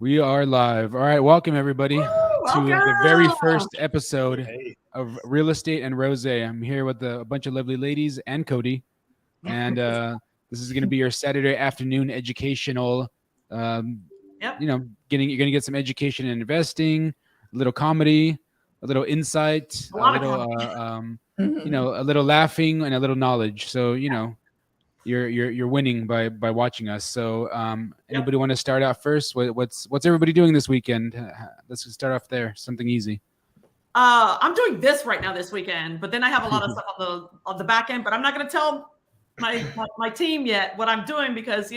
We are live. All right, welcome everybody to the very first episode Hey. of Real Estate and Rosé. I'm here with a bunch of lovely ladies and Cody, and this is going to be your Saturday afternoon educational. Yep. You're going to get some education in investing, a little comedy, a little insight, A lot of a little laughing, and a little knowledge. So you're winning by watching us. So anybody want to start out first? What's everybody doing this weekend? Let's just start off there. Something easy. I'm doing this right now this weekend, but then I have a lot of stuff on the back end. But I'm not going to tell my team yet what I'm doing because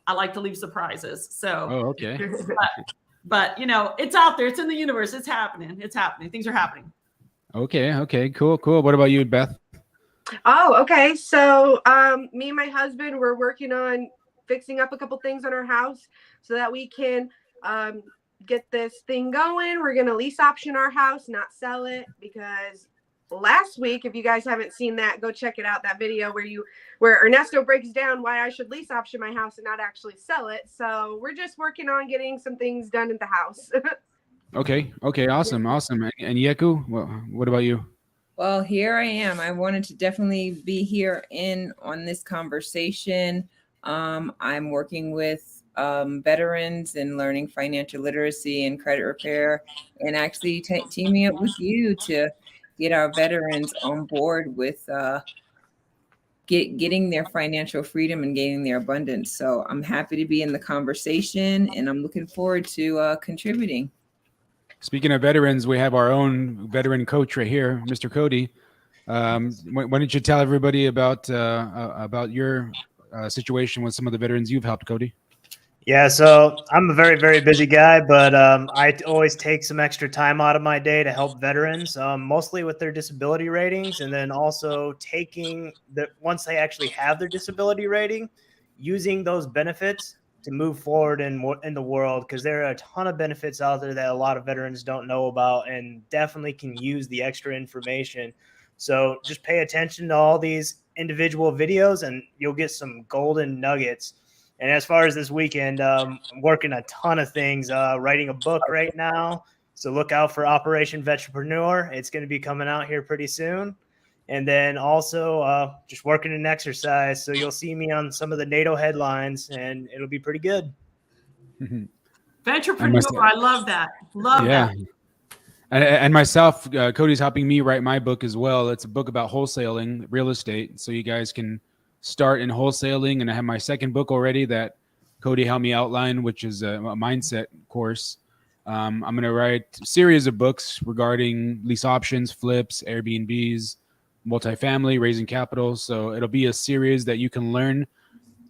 I like to leave surprises. So okay. but it's out there. It's in the universe. It's happening. It's happening. Things are happening. Okay. Cool. What about you, Beth? Oh, okay. So me and my husband, we're working on fixing up a couple things on our house so that we can get this thing going. We're going to lease option our house, not sell it, because last week, if you guys haven't seen that, go check it out, that video where Ernesto breaks down why I should lease option my house and not actually sell it. So we're just working on getting some things done in the house. Okay. Awesome. And Yeku, what about you? Well, here I am. I wanted to definitely be here on this conversation. I'm working with veterans and learning financial literacy and credit repair, and actually teaming up with you to get our veterans on board with getting their financial freedom and gaining their abundance. So I'm happy to be in the conversation, and I'm looking forward to contributing. Speaking of veterans, we have our own veteran coach right here, Mr. Cody. Why don't you tell everybody about your situation with some of the veterans you've helped, Cody? Yeah, so I'm a very, very busy guy, but I always take some extra time out of my day to help veterans, mostly with their disability ratings, and then also once they actually have their disability rating, using those benefits to move forward in the world, because there are a ton of benefits out there that a lot of veterans don't know about and definitely can use the extra information. So just pay attention to all these individual videos and you'll get some golden nuggets. And as far as this weekend, I'm working a ton of things, writing a book right now. So look out for Operation Vetrepreneur. It's going to be coming out here pretty soon. And then also just working in exercise. So you'll see me on some of the NATO headlines and it'll be pretty good. Venturepreneur, I love that. Love that. And myself, Cody's helping me write my book as well. It's a book about wholesaling real estate. So you guys can start in wholesaling. And I have my second book already that Cody helped me outline, which is a mindset course. I'm going to write a series of books regarding lease options, flips, Airbnbs, multifamily, raising capital. So it'll be a series that you can learn,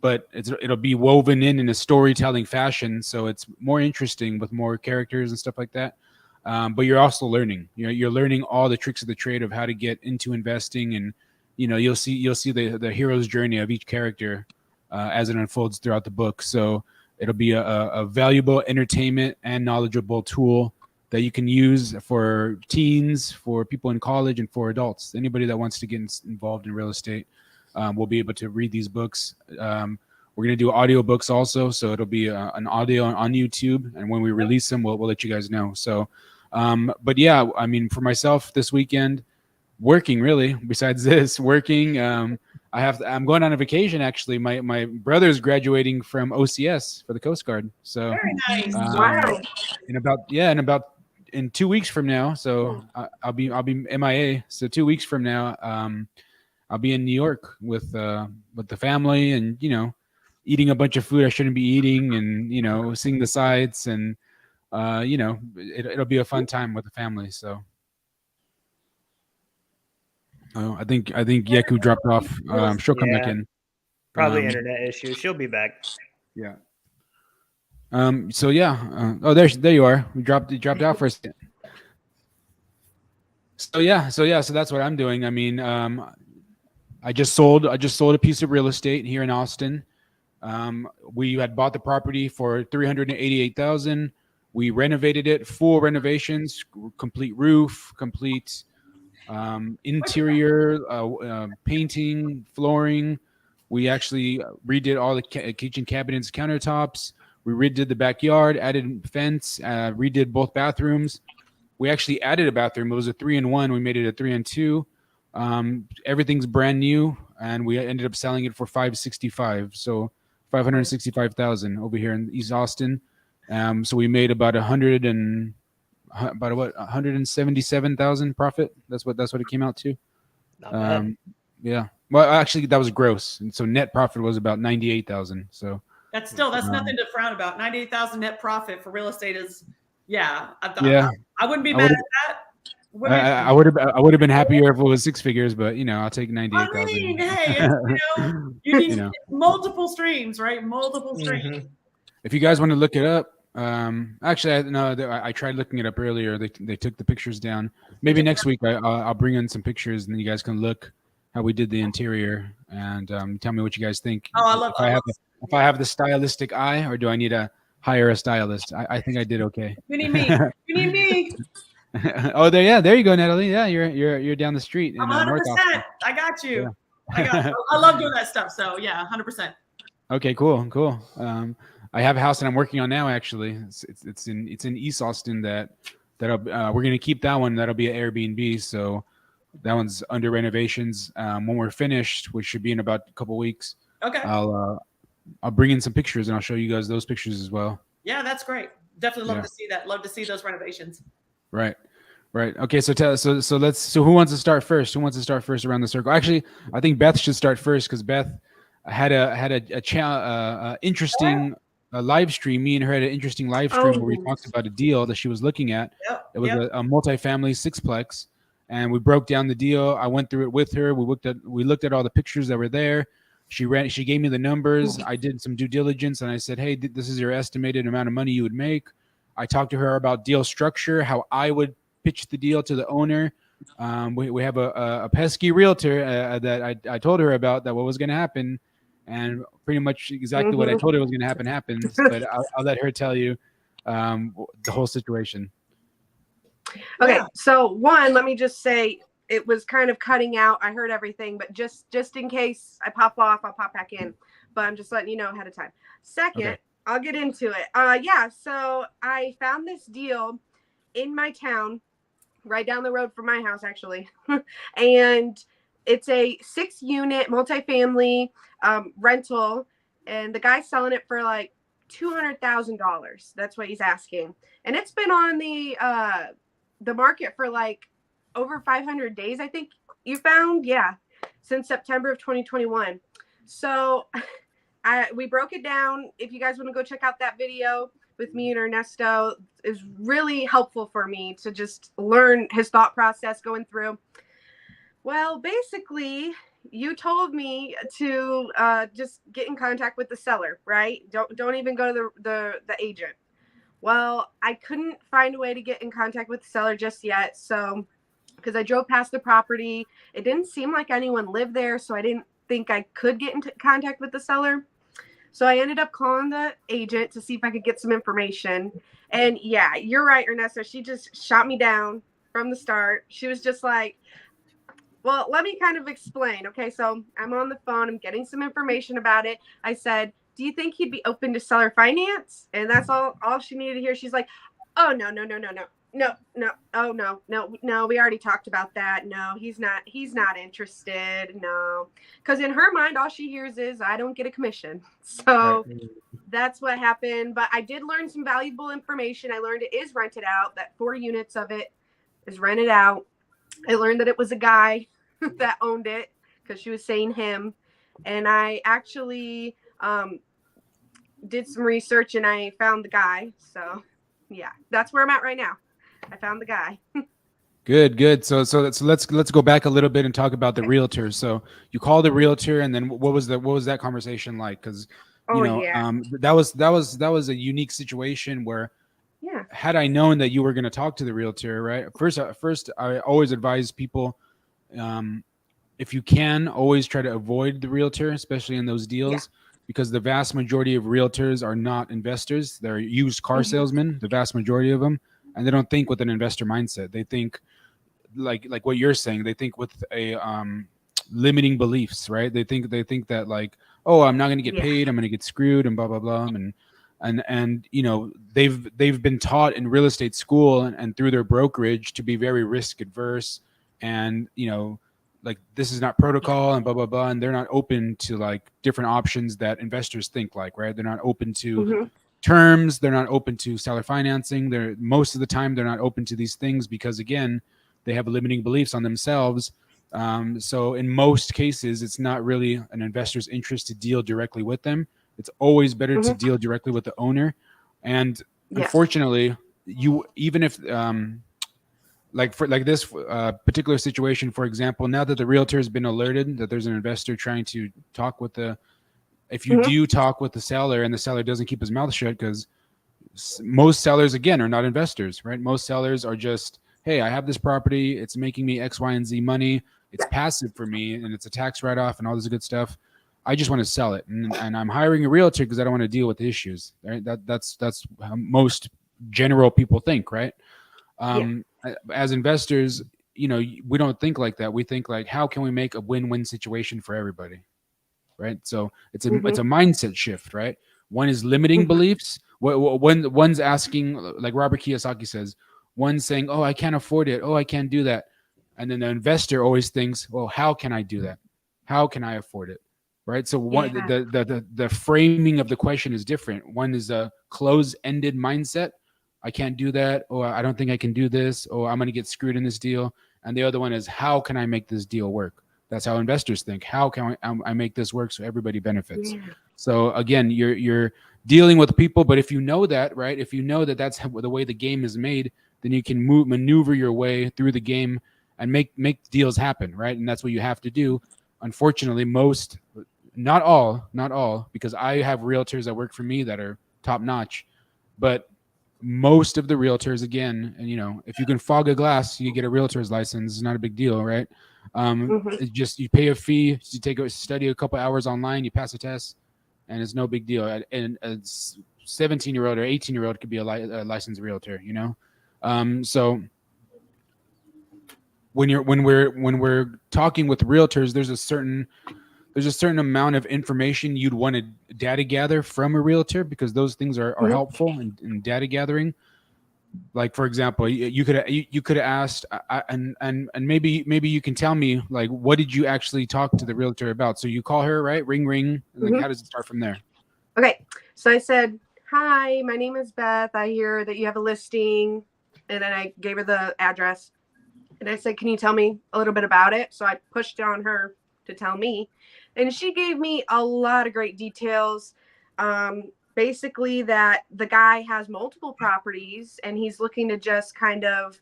but it'll be woven in a storytelling fashion. So it's more interesting with more characters and stuff like that. But you're also learning, you're learning all the tricks of the trade of how to get into investing. And, you'll see the hero's journey of each character as it unfolds throughout the book. So it'll be a valuable entertainment and knowledgeable tool that you can use for teens, for people in college, and for adults. Anybody that wants to get involved in real estate will be able to read these books. We're going to do audio books also, so it'll be an audio on YouTube, and when we release them, we'll let you guys know. So, but yeah, I mean, for myself this weekend, working really. Besides this, working. I'm going on a vacation actually. My brother's graduating from OCS for the Coast Guard. So Very nice. Wow. In 2 weeks from now, so I'll be MIA. So 2 weeks from now, I'll be in New York with the family, and eating a bunch of food I shouldn't be eating, and seeing the sights, and it'll be a fun time with the family. So I think Yeku dropped off. She'll come back in. Probably internet issue. She'll be back. Yeah. So yeah. There you are. You dropped out for a second. So that's what I'm doing. I mean, I just sold a piece of real estate here in Austin. We had bought the property for $388,000. We renovated it, full renovations, complete roof, complete interior, painting, flooring. We actually redid all the kitchen cabinets, countertops. We redid the backyard, added fence, redid both bathrooms. We actually added a bathroom. It was a 3-in-1. We made it a 3-in-2. Everything's brand new, and we ended up selling it for $565,000. So $565,000 over here in East Austin. So we made about $177,000 profit. That's what it came out to. Not bad. Yeah. Well, actually, that was gross, and so net profit was about $98,000. So That's nothing to frown about. 98,000 net profit for real estate is, yeah. I wouldn't be mad at that. I would have been happier if it was 6 figures, but I'll take 98,000. I mean, hey, you need multiple streams, right? Multiple streams. Mm-hmm. If you guys want to look it up, actually, I tried looking it up earlier. They took the pictures down. Maybe next week I'll bring in some pictures, and then you guys can look how we did the interior and tell me what you guys think. Oh, I love if I have the stylistic eye, or do I need to hire a stylist? I think I did okay. You need me. You need me. Oh, there you go, Natalie. Yeah, you're down the street. I'm 100%. I got you. Yeah. I love doing that stuff. So yeah, 100%. Okay, cool. I have a house that I'm working on now. Actually, it's in East Austin that we're gonna keep that one. That'll be an Airbnb. So that one's under renovations. When we're finished, which should be in about a couple weeks. Okay. I'll bring in some pictures and I'll show you guys those pictures as well. Yeah, that's great. Definitely love to see that. Love to see those renovations. Right. Okay. So who wants to start first? Who wants to start first around the circle? Actually, I think Beth should start first because Beth had a interesting live stream. Me and her had an interesting live stream where we talked about a deal that she was looking at. Yep. It was a multifamily 6-plex, and we broke down the deal. I went through it with her. We looked at all the pictures that were there. She gave me the numbers. I did some due diligence, and I said, "Hey, this is your estimated amount of money you would make." I talked to her about deal structure, how I would pitch the deal to the owner. We have a pesky realtor that I told her about that what was going to happen, and pretty much exactly what I told her was going to happen happens. But I'll let her tell you the whole situation. Okay, so one, let me just say it was kind of cutting out. I heard everything, but just in case I pop off, I'll pop back in. But I'm just letting you know ahead of time. Second, okay. I'll get into it. So I found this deal in my town, right down the road from my house, actually. And it's a 6-unit multifamily rental. And the guy's selling it for like $200,000. That's what he's asking. And it's been on the market for like over 500 days, I think you found. Yeah. Since September of 2021. So we broke it down. If you guys want to go check out that video with me and Ernesto, is really helpful for me to just learn his thought process going through. Well, basically, you told me to just get in contact with the seller, right? Don't even go to the agent. Well, I couldn't find a way to get in contact with the seller just yet. So, because I drove past the property, it didn't seem like anyone lived there. So I didn't think I could get into contact with the seller. So I ended up calling the agent to see if I could get some information. And yeah, you're right, Ernesto. She just shot me down from the start. She was just like, well, let me kind of explain. Okay, so I'm on the phone. I'm getting some information about it. I said, do you think he'd be open to seller finance? And that's all she needed to hear. She's like, oh, no. Oh, no. We already talked about that. No, he's not interested. No. Because in her mind, all she hears is I don't get a commission. So that's what happened. But I did learn some valuable information. I learned it is rented out, that 4 units of it is rented out. I learned that it was a guy that owned it because she was saying him. And I actually did some research and I found the guy. So yeah, that's where I'm at right now. I found the guy. Good. So let's go back a little bit and talk about the realtor. So you called the realtor, and then what was that conversation like? Because that was a unique situation where had I known that you were going to talk to the realtor, right? First, I always advise people, if you can, always try to avoid the realtor, especially in those deals, because the vast majority of realtors are not investors. They're used car salesmen, the vast majority of them, and they don't think with an investor mindset. They think like what you're saying. They think with a limiting beliefs, right? They think that like, oh, I'm not going to get paid. I'm going to get screwed and blah, blah, blah. And and you know, they've been taught in real estate school and through their brokerage to be very risk adverse, and you know, like this is not protocol and blah blah blah, and they're not open to like different options that investors think like, right? They're not open to terms, they're not open to seller financing. They're most of the time they're not open to these things because again, they have limiting beliefs on themselves. So in most cases, it's not really an investor's interest to deal directly with them. It's always better to deal directly with the owner. And unfortunately, you even if like for like this particular situation, for example, now that the realtor has been alerted that there's an investor trying to talk with the, if you do talk with the seller and the seller doesn't keep his mouth shut, because most sellers again are not investors, right? Most sellers are just, hey, I have this property, it's making me X, Y, and Z money, it's passive for me, and it's a tax write-off and all this good stuff. I just want to sell it, and I'm hiring a realtor because I don't want to deal with the issues. Right? That's how most general people think, right? As investors, you know, we don't think like that. We think like, how can we make a win-win situation for everybody, right? So it's a mindset shift, right? One is limiting beliefs. One's asking, like Robert Kiyosaki says, one's saying, "Oh, I can't afford it. Oh, I can't do that," and then the investor always thinks, "Well, how can I do that? How can I afford it?" Right? So the framing of the question is different. One is a close-ended mindset. I can't do that, or I don't think I can do this, or I'm going to get screwed in this deal. And the other one is, how can I make this deal work? That's how investors think. How can I make this work so everybody benefits? So again, you're dealing with people, but if you know that, right? If you know that that's the way the game is made, then you can maneuver your way through the game and make deals happen, right? And that's what you have to do. Unfortunately, not all, because I have realtors that work for me that are top notch, but most of the realtors, again, and you know, if you can fog a glass, you get a realtor's license. It's not a big deal, right? It's just, you pay a fee, you study a couple hours online, you pass a test, and it's no big deal. And a 17-year-old or 18-year-old could be a licensed realtor, you know? So when we're talking with realtors, there's a certain amount of information you'd want to data gather from a realtor, because those things are helpful in data gathering. Like, for example, you could have asked, and maybe you can tell me, like, what did you actually talk to the realtor about? So you call her, right? Ring, ring. Like, how does it start from there? Okay. So I said, "Hi, my name is Beth. I hear that you have a listing." And then I gave her the address. And I said, "Can you tell me a little bit about it?" So I pushed on her to tell me. And she gave me a lot of great details. Basically that the guy has multiple properties and he's looking to just kind of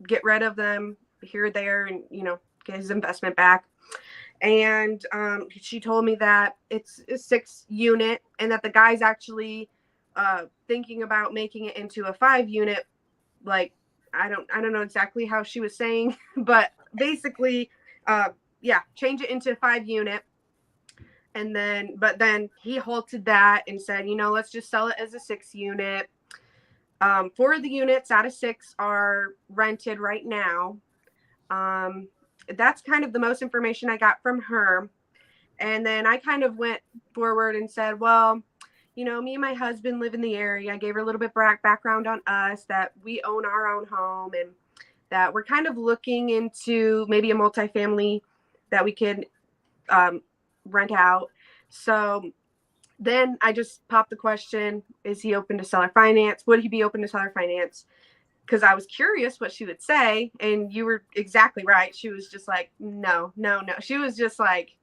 get rid of them here or there and, you know, get his investment back. And she told me that it's a 6-unit and that the guy's actually thinking about making it into a 5-unit. Like, I don't know exactly how she was saying, but basically, change it into a 5-unit. And then he halted that and said, you know, let's just sell it as a 6-unit. 4 of the units out of 6 are rented right now. That's kind of the most information I got from her. And then I kind of went forward and said, well, you know, me and my husband live in the area. I gave her a little bit background on us, that we own our own home and that we're kind of looking into maybe a multifamily that we could rent out. So then I just popped the question, is he open to seller finance? Would he be open to seller finance? Because I was curious what she would say. And you were exactly right. She was just like, no. She was just like,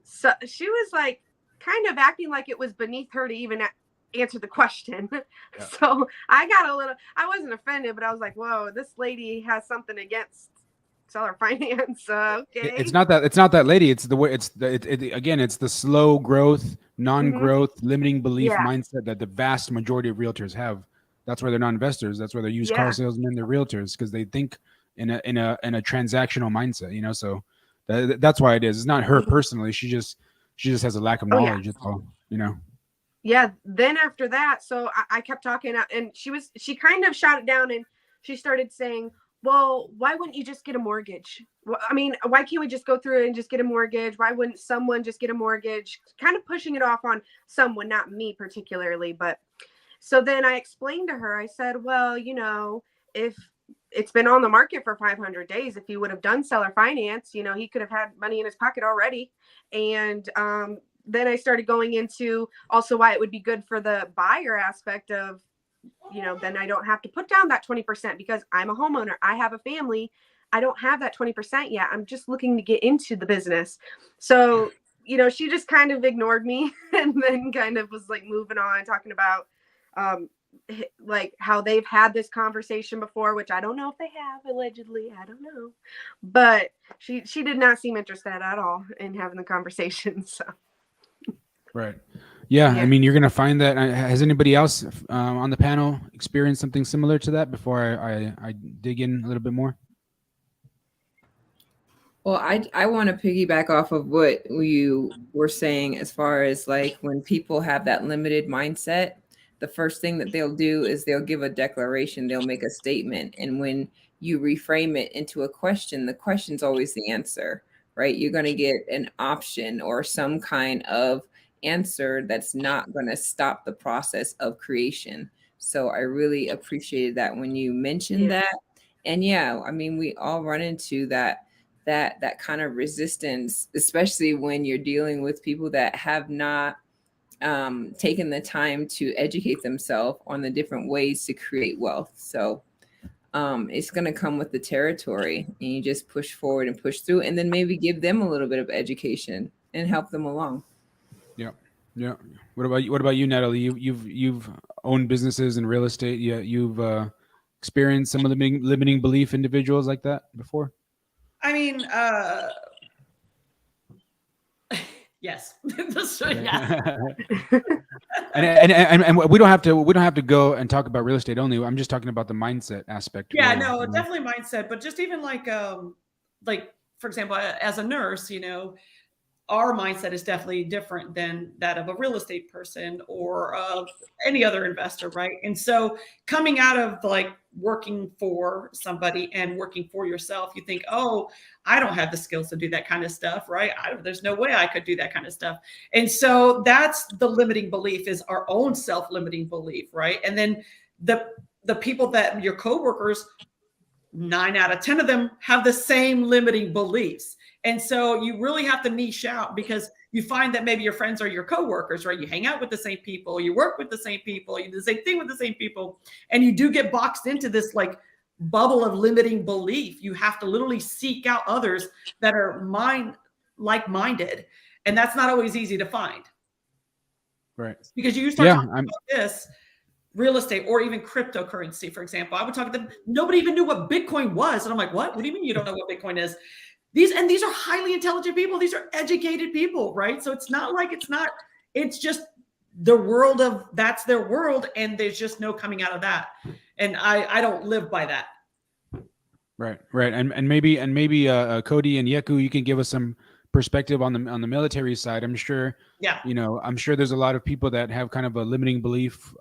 so she was like kind of acting like it was beneath her to even answer the question. Yeah. So I wasn't offended, but I was like, whoa, this lady has something against seller finance. Okay. It's not that lady. It's the way again, it's the slow growth, non-growth, limiting belief mindset that the vast majority of realtors have. That's why they're not investors. That's why they're used car salesmen, they're realtors, because they think in a transactional mindset, you know. So that's why it is. It's not her personally. She just has a lack of knowledge. That's all, you know. Yeah. Then after that, so I kept talking, and she kind of shot it down, and she started saying, well, why wouldn't you just get a mortgage? Well, I mean, why can't we just go through it and just get a mortgage? Why wouldn't someone just get a mortgage? Kind of pushing it off on someone, not me particularly. But so then I explained to her, I said, well, if it's been on the market for 500 days, if he would have done seller finance, he could have had money in his pocket already. And then I started going into also why it would be good for the buyer aspect of, then I don't have to put down that 20% because I'm a homeowner. I have a family. I don't have that 20% yet. I'm just looking to get into the business. So, she just kind of ignored me and then kind of was like moving on, talking about like how they've had this conversation before, which I don't know if they have, allegedly. I don't know. But she did not seem interested at all in having the conversation. So. Right. Yeah, I mean, you're going to find that. Has anybody else on the panel experienced something similar to that before I dig in a little bit more? Well, I want to piggyback off of what you were saying as far as like when people have that limited mindset, the first thing that they'll do is they'll give a declaration, they'll make a statement. And when you reframe it into a question, the question's always the answer, right? You're going to get an option or some kind of answer that's not going to stop the process of creation. So I really appreciated that when you mentioned that. And yeah, I mean, we all run into that kind of resistance, especially when you're dealing with people that have not taken the time to educate themselves on the different ways to create wealth. So it's going to come with the territory, and you just push forward and push through, and then maybe give them a little bit of education and help them along. Yeah. What about you, Natalie? You've owned businesses in real estate. You've experienced some of the limiting belief individuals like that before. I mean, yes. Yeah. and we don't have to go and talk about real estate only. I'm just talking about the mindset aspect. Yeah, no, definitely mindset, but just even like for example, as a nurse, our mindset is definitely different than that of a real estate person or of any other investor, right? And so coming out of like working for somebody and working for yourself, you think, oh, I don't have the skills to do that kind of stuff, right? There's no way I could do that kind of stuff. And so that's the limiting belief, is our own self-limiting belief, right? And then the people that your coworkers, 9 out of 10 of them have the same limiting beliefs. And so you really have to niche out, because you find that maybe your friends are your coworkers, right? You hang out with the same people, you work with the same people, you do the same thing with the same people, and you do get boxed into this like bubble of limiting belief. You have to literally seek out others that are like-minded, and that's not always easy to find. Right. Because you start talking about this real estate or even cryptocurrency, for example. I would talk to them. Nobody even knew what Bitcoin was. And I'm like, what do you mean you don't know what Bitcoin is? These are highly intelligent people. These are educated people, right? So it's not like it's just the world of, that's their world. And there's just no coming out of that. And I don't live by that. Right. And maybe Cody and Yeku, you can give us some perspective on the military side. I'm sure, I'm sure there's a lot of people that have kind of a limiting belief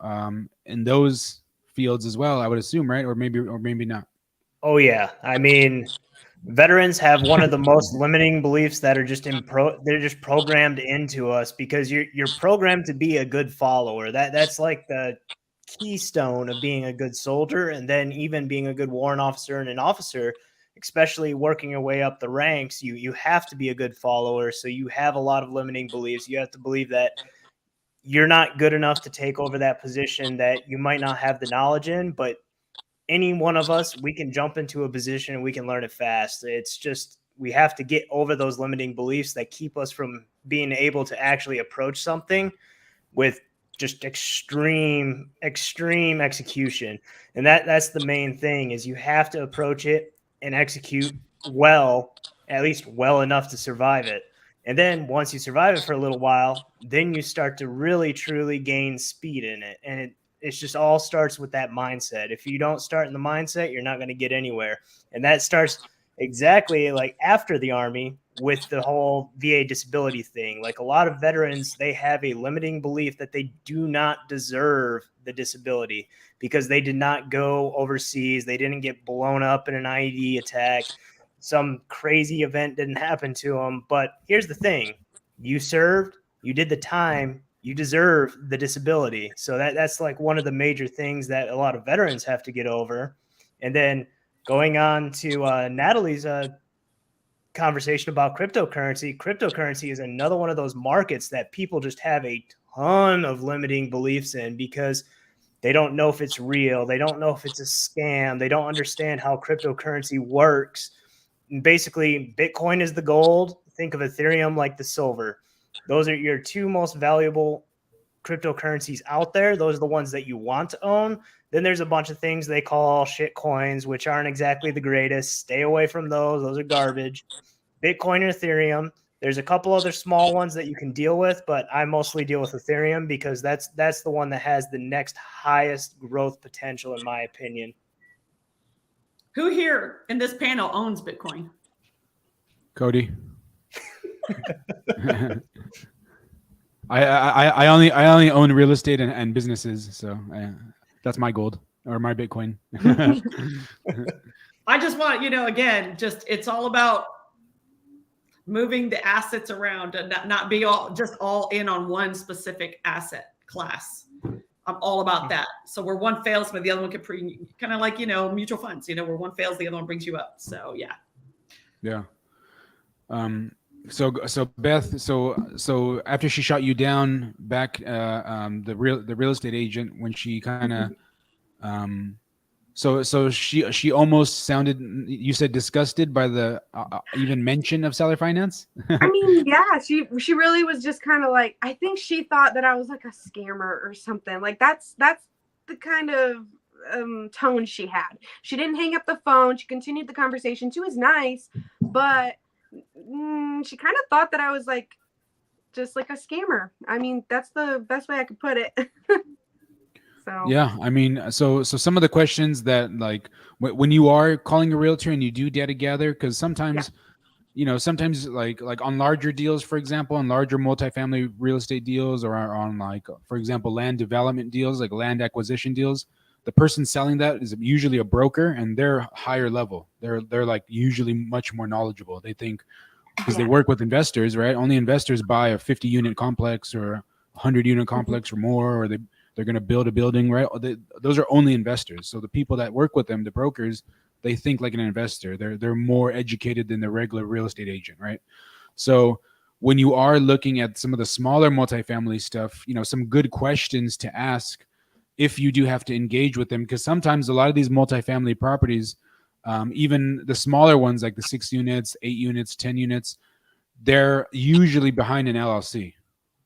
in those fields as well, I would assume, right? Or maybe not. Oh yeah. I mean, veterans have one of the most limiting beliefs that are just they're just programmed into us, because you're programmed to be a good follower. That's like the keystone of being a good soldier, and then even being a good warrant officer and an officer, especially working your way up the ranks, you have to be a good follower. So you have a lot of limiting beliefs. You have to believe that you're not good enough to take over that position that you might not have the knowledge in, but any one of us, we can jump into a position and we can learn it fast. It's just, we have to get over those limiting beliefs that keep us from being able to actually approach something with just extreme execution. And that's the main thing, is you have to approach it and execute well, at least well enough to survive it. And then once you survive it for a little while, then you start to really truly gain speed in it. And it's just all starts with that mindset. If you don't start in the mindset, you're not going to get anywhere. And that starts exactly like after the Army with the whole VA disability thing. Like a lot of veterans, they have a limiting belief that they do not deserve the disability because they did not go overseas. They didn't get blown up in an IED attack. Some crazy event didn't happen to them. But here's the thing. You served, you did the time, you deserve the disability. So that's like one of the major things that a lot of veterans have to get over. And then going on to Natalie's conversation about cryptocurrency is another one of those markets that people just have a ton of limiting beliefs in because they don't know if it's real. They don't know if it's a scam. They don't understand how cryptocurrency works. And basically, Bitcoin is the gold. Think of Ethereum like the silver. Those are your two most valuable cryptocurrencies out there. Those are the ones that you want to own. Then there's a bunch of things they call shit coins, which aren't exactly the greatest. Stay away from those. Those are garbage. Bitcoin and Ethereum. There's a couple other small ones that you can deal with, but I mostly deal with Ethereum because that's the one that has the next highest growth potential, in my opinion. Who here in this panel owns Bitcoin? Cody. I only own real estate and businesses, so that's my gold or my Bitcoin. I just want, again, it's all about moving the assets around and not be all in on one specific asset class. I'm all about that. So where one fails, but the other one can kind of like, mutual funds, where one fails, the other one brings you up. So yeah. Yeah. So Beth, so after she shot you down back, the real estate agent, when she kind of, so she almost sounded, you said, disgusted by the even mention of seller finance. I mean, yeah, she really was just kind of like, I think she thought that I was like a scammer or something. Like that's the kind of tone she had. She didn't hang up the phone. She continued the conversation. She was nice, but she kind of thought that I was like just like a scammer. I mean, that's the best way I could put it. So yeah, I mean, so some of the questions that, like, when you are calling a realtor and you do data gather, because sometimes sometimes like on larger deals, for example, on larger multifamily real estate deals, or on, like, for example, land development deals, like land acquisition deals, the person selling that is usually a broker, and they're higher level. They're like usually much more knowledgeable. They think, because they work with investors, right? Only investors buy a 50 unit complex or a 100 unit complex or more, or they're going to build a building, right? Those are only investors. So the people that work with them, the brokers, they think like an investor. They're more educated than the regular real estate agent, right? So when you are looking at some of the smaller multifamily stuff, some good questions to ask if you do have to engage with them, because sometimes a lot of these multifamily properties, even the smaller ones, like the 6 units, 8 units, 10 units, they're usually behind an LLC,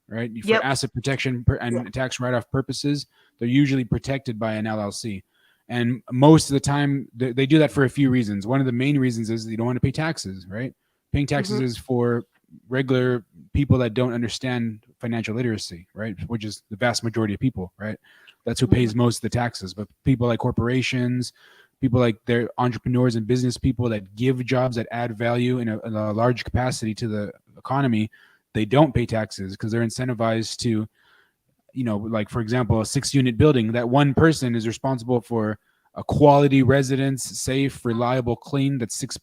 right? For asset protection and tax write-off purposes, they're usually protected by an LLC. And most of the time, they do that for a few reasons. One of the main reasons is you don't want to pay taxes, right? Paying taxes is for regular people that don't understand financial literacy, right? Which is the vast majority of people, right? That's who pays most of the taxes. But people like corporations, people like they're entrepreneurs and business people that give jobs, that add value in a large capacity to the economy, they don't pay taxes because they're incentivized to, like, for example, a 6-unit building, that one person is responsible for a quality residence, safe, reliable, clean, that 6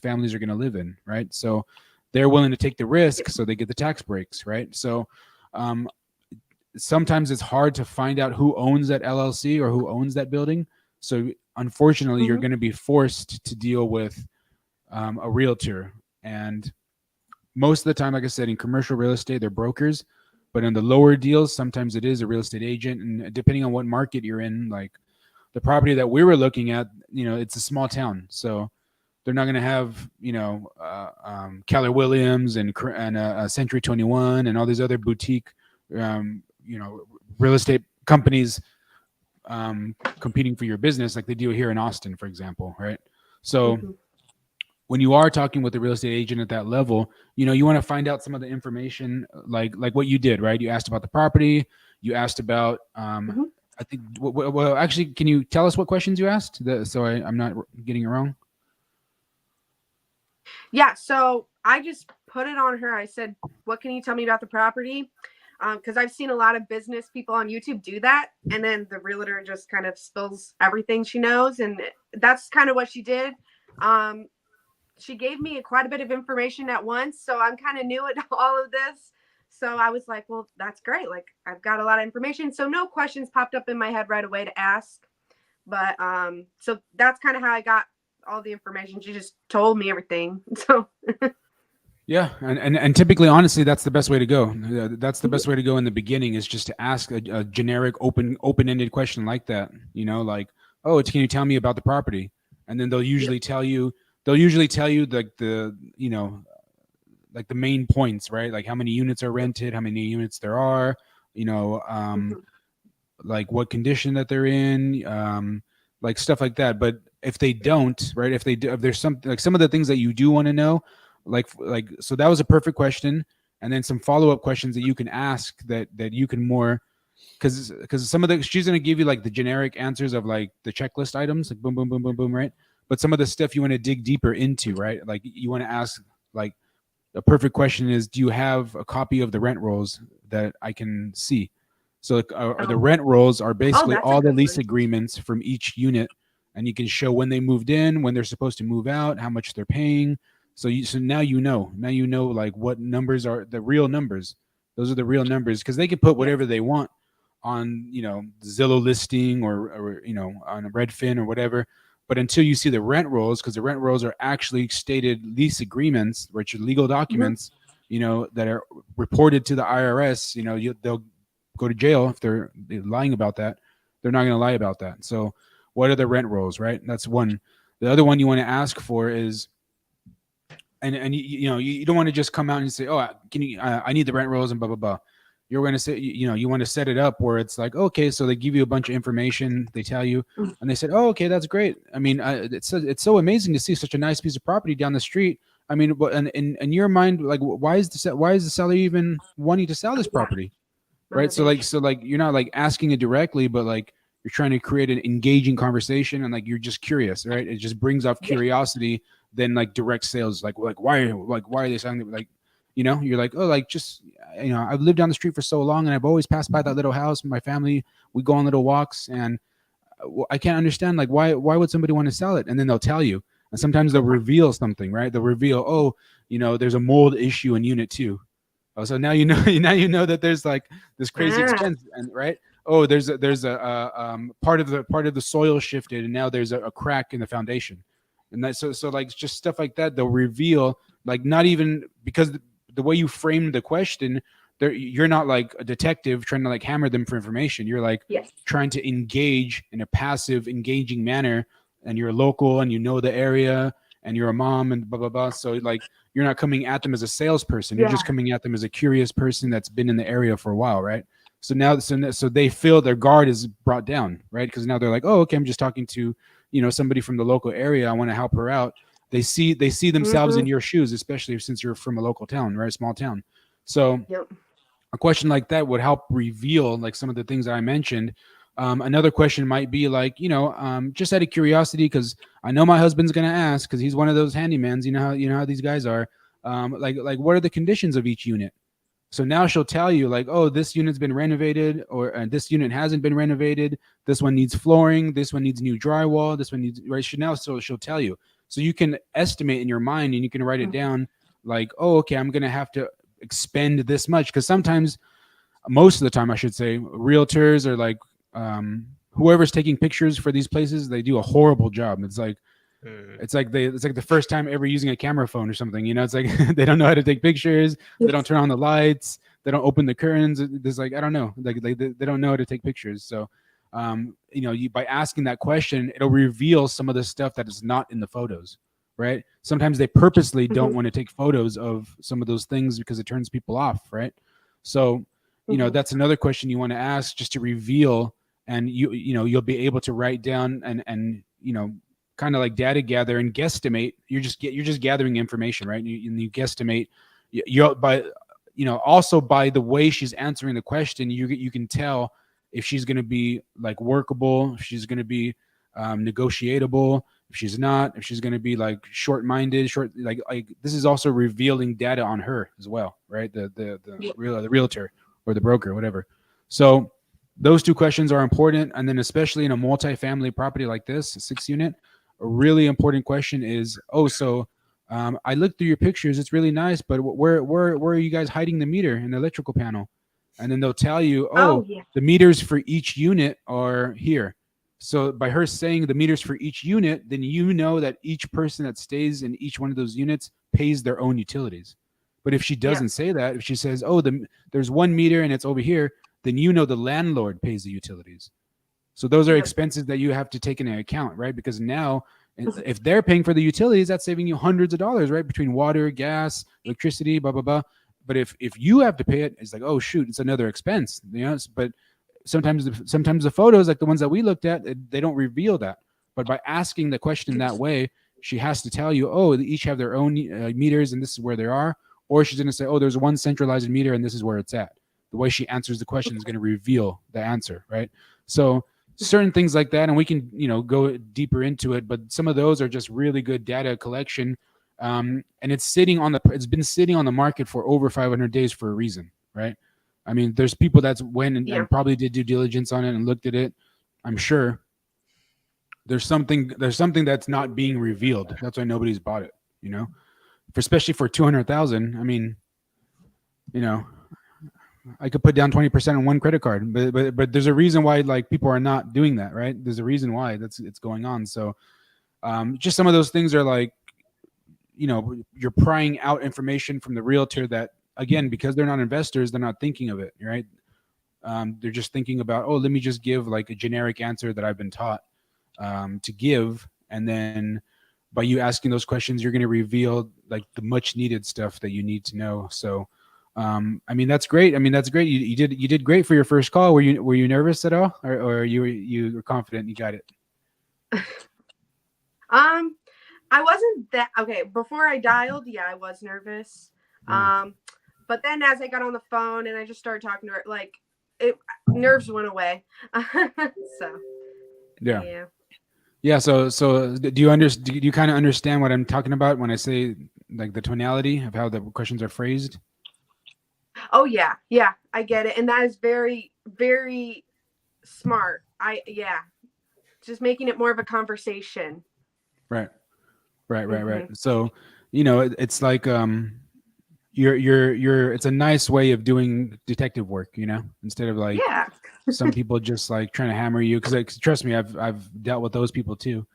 families are going to live in, right? So they're willing to take the risk, so they get the tax breaks, right? So sometimes it's hard to find out who owns that LLC or who owns that building. So unfortunately, you're going to be forced to deal with a realtor. And most of the time, like I said, in commercial real estate, they're brokers. But in the lower deals, sometimes it is a real estate agent. And depending on what market you're in, like the property that we were looking at, it's a small town. So they're not going to have, Keller Williams and Century 21 and all these other boutique, real estate companies competing for your business like they do here in Austin, for example, right? So when you are talking with a real estate agent at that level, you want to find out some of the information, like what you did, right? You asked about the property. You asked about, I think, well, actually, can you tell us what questions you asked? So I'm not getting it wrong. Yeah, so I just put it on her. I said, what can you tell me about the property? Because I've seen a lot of business people on YouTube do that. And then the realtor just kind of spills everything she knows. And that's kind of what she did. She gave me quite a bit of information at once. So I'm kind of new at all of this. So I was like, well, that's great. Like, I've got a lot of information. So no questions popped up in my head right away to ask. But so that's kind of how I got all the information. She just told me everything. So Yeah, and typically, honestly, that's the best way to go. That's the best way to go in the beginning, is just to ask a generic, open-ended question like that. You know, like, oh, can you tell me about the property? And then they'll usually tell you. They'll usually tell you like the like the main points, right? Like how many units are rented, how many units there are. Like what condition that they're in, like stuff like that. But if they don't, right? If there's something like some of the things that you do want to know. Like so that was a perfect question, and then some follow-up questions that you can ask that you can more, because some of the, she's going to give you like the generic answers of like the checklist items, like boom boom boom boom boom, right? But some of the stuff you want to dig deeper into, right? Like you want to ask, like a perfect question is, do you have a copy of the rent rolls that I can see? So the rent rolls are basically that's a all the good lease one. agreements from each unit, and you can show when they moved in, when they're supposed to move out, how much they're paying. So now you know like what numbers are the real numbers. Those are the real numbers, because they can put whatever they want on, Zillow listing or on Redfin or whatever. But until you see the rent rolls, because the rent rolls are actually stated lease agreements, which are legal documents, that are reported to the IRS, they'll go to jail if they're lying about that. They're not going to lie about that. So what are the rent rolls, right? That's one. The other one you want to ask for is, and you don't want to just come out and say, oh, can you, I need the rent rolls and blah blah blah. You're going to say, you want to set it up where it's like, okay, so they give you a bunch of information, they tell you, and they said, oh, okay, that's great. I mean, it's so amazing to see such a nice piece of property down the street. I mean, and in your mind, like, why is the seller even wanting to sell this property, right? So like you're not like asking it directly, but like you're trying to create an engaging conversation, and like you're just curious, right? It just brings off curiosity. Than like direct sales, like why are they selling it? Like, you're like, oh, like just I've lived down the street for so long, and I've always passed by that little house. My family, we go on little walks, and I can't understand, like, why would somebody want to sell it? And then they'll tell you, and sometimes they'll reveal something, right? They'll reveal, oh, there's a mold issue in unit 2. Oh, so now now you know that there's like this crazy expense, and right? Oh, there's a part of the soil shifted, and now there's a crack in the foundation. And that so like just stuff like that, they'll reveal, like, not even because the way you frame the question, you're not like a detective trying to like hammer them for information. You're like trying to engage in a passive, engaging manner, and you're local and you know the area and you're a mom and blah blah blah. So like you're not coming at them as a salesperson. You're just coming at them as a curious person that's been in the area for a while, right? So now so they feel their guard is brought down, right? Because now they're like, oh, okay, I'm just talking to somebody from the local area. I want to help her out. They see themselves in your shoes, especially since you're from a local town, right? A small town. So a question like that would help reveal like some of the things that I mentioned. Another question might be like, just out of curiosity, because I know my husband's going to ask, because he's one of those handymans, you know how these guys are. Like what are the conditions of each unit? So now she'll tell you like, oh, this unit's been renovated, or this unit hasn't been renovated. This one needs flooring. This one needs new drywall. This one needs, right? So she'll tell you. So you can estimate in your mind, and you can write it down like, oh, okay, I'm going to have to expend this much. Because sometimes, most of the time, I should say, realtors or like whoever's taking pictures for these places, they do a horrible job. It's like, it's like the first time ever using a camera phone or something. It's like they don't know how to take pictures. They don't turn on the lights. They don't open the curtains. There's like, I don't know. Like they don't know how to take pictures. So, by asking that question, it'll reveal some of the stuff that is not in the photos, right? Sometimes they purposely don't want to take photos of some of those things because it turns people off, right? So, that's another question you want to ask, just to reveal, and you'll be able to write down and kind of like data gather and guesstimate. You're just gathering information, right? You guesstimate. Also by the way she's answering the question, you can tell if she's going to be like workable, if she's going to be negotiable, if she's not, if she's going to be like short-minded, like this is also revealing data on her as well, right? The realtor or the broker, whatever. So those two questions are important. And then especially in a multifamily property like this, a 6-unit, a really important question is, I looked through your pictures. It's really nice, but where are you guys hiding the meter and the electrical panel? And then they'll tell you, the meters for each unit are here. So by her saying the meters for each unit, then you know that each person that stays in each one of those units pays their own utilities. But if she doesn't say that, if she says, there's 1 meter and it's over here, then you know the landlord pays the utilities. So those are expenses that you have to take into account, right? Because now if they're paying for the utilities, that's saving you hundreds of dollars, right? Between water, gas, electricity, blah, blah, blah. But if you have to pay it, it's like, oh shoot, it's another expense. But sometimes the photos, like the ones that we looked at, they don't reveal that. But by asking the question that way, she has to tell you, they each have their own meters and this is where they are. Or she's going to say, there's one centralized meter and this is where it's at. The way she answers the question is going to reveal the answer, right? So certain things like that, and we can, go deeper into it, but some of those are just really good data collection. And it's been sitting on the market for over 500 days for a reason, right? I mean, there's people that went and probably did due diligence on it and looked at it. I'm sure there's something that's not being revealed. That's why nobody's bought it, especially for 200,000. I mean, I could put down 20% on one credit card, but there's a reason why like people are not doing that, right? There's a reason why it's going on. So just some of those things are like, you're prying out information from the realtor that, again, because they're not investors, they're not thinking of it, right? They're just thinking about, let me just give like a generic answer that I've been taught to give. And then by you asking those questions, you're going to reveal like the much needed stuff that you need to know. So, I mean, that's great. You did great for your first call. Were you nervous at all, or you were confident you got it? I wasn't that okay. Before I dialed, I was nervous. But then as I got on the phone and I just started talking to her, like nerves went away. So yeah. So do you kind of understand what I'm talking about when I say like the tonality of how the questions are phrased? Oh yeah, I get it, and that is very, very smart. Just making it more of a conversation. Right. So, it's like it's a nice way of doing detective work, instead of like some people just like trying to hammer you. Because trust me, I've dealt with those people too,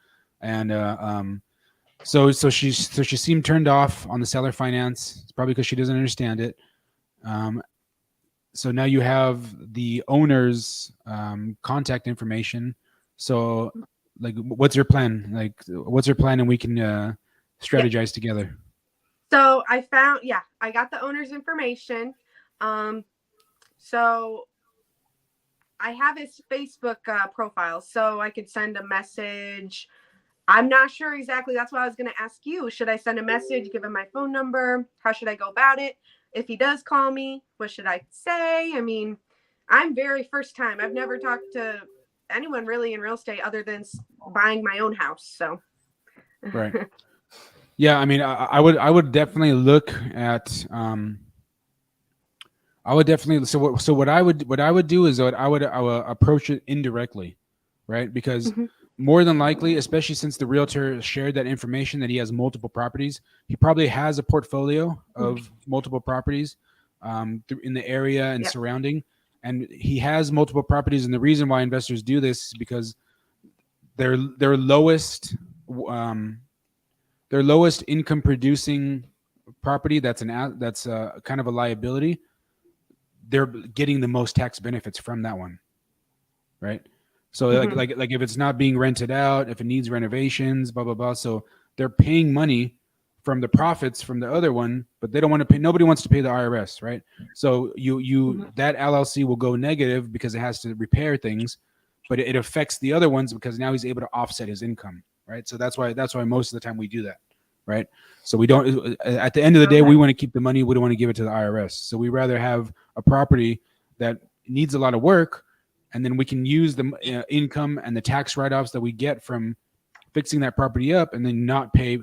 and so she seemed turned off on the seller finance. It's probably because she doesn't understand it. So now you have the owner's contact information. So like, what's your plan? And we can strategize together. So I got the owner's information. So I have his Facebook profile, so I could send a message. I'm not sure exactly. That's why I was going to ask you. Should I send a message, give him my phone number? How should I go about it? If he does call me, what should I say? I mean, I'm very first time. I've never talked to anyone really in real estate other than buying my own house. So, right. Yeah. I mean, I would definitely look at, so what I would do is I would approach it indirectly, right? Because more than likely, especially since the realtor shared that information that he has multiple properties, he probably has a portfolio of multiple properties in the area and surrounding, and he has multiple properties. And the reason why investors do this is because their lowest income producing property that's kind of a liability, they're getting the most tax benefits from that one, right? So like if it's not being rented out, if it needs renovations, blah, blah, blah. So they're paying money from the profits from the other one, but they don't want to pay. Nobody wants to pay the IRS, right? So that LLC will go negative because it has to repair things, but it affects the other ones because now he's able to offset his income, right? So that's why most of the time we do that, right? So we don't, at the end of the day, we want to keep the money. We don't want to give it to the IRS. So we rather have a property that needs a lot of work, and then we can use the income and the tax write-offs that we get from fixing that property up and then not pay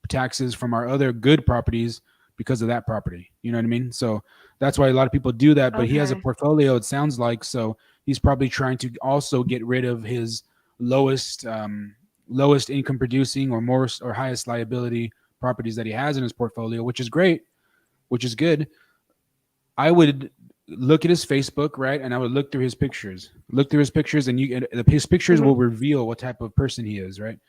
taxes from our other good properties because of that property. You know what I mean? So that's why a lot of people do that, but he has a portfolio, it sounds like. So he's probably trying to also get rid of his lowest income producing or highest liability properties that he has in his portfolio, which is great, which is good. I would look at his Facebook, right? And I would look through his pictures, and his pictures will reveal what type of person he is, right?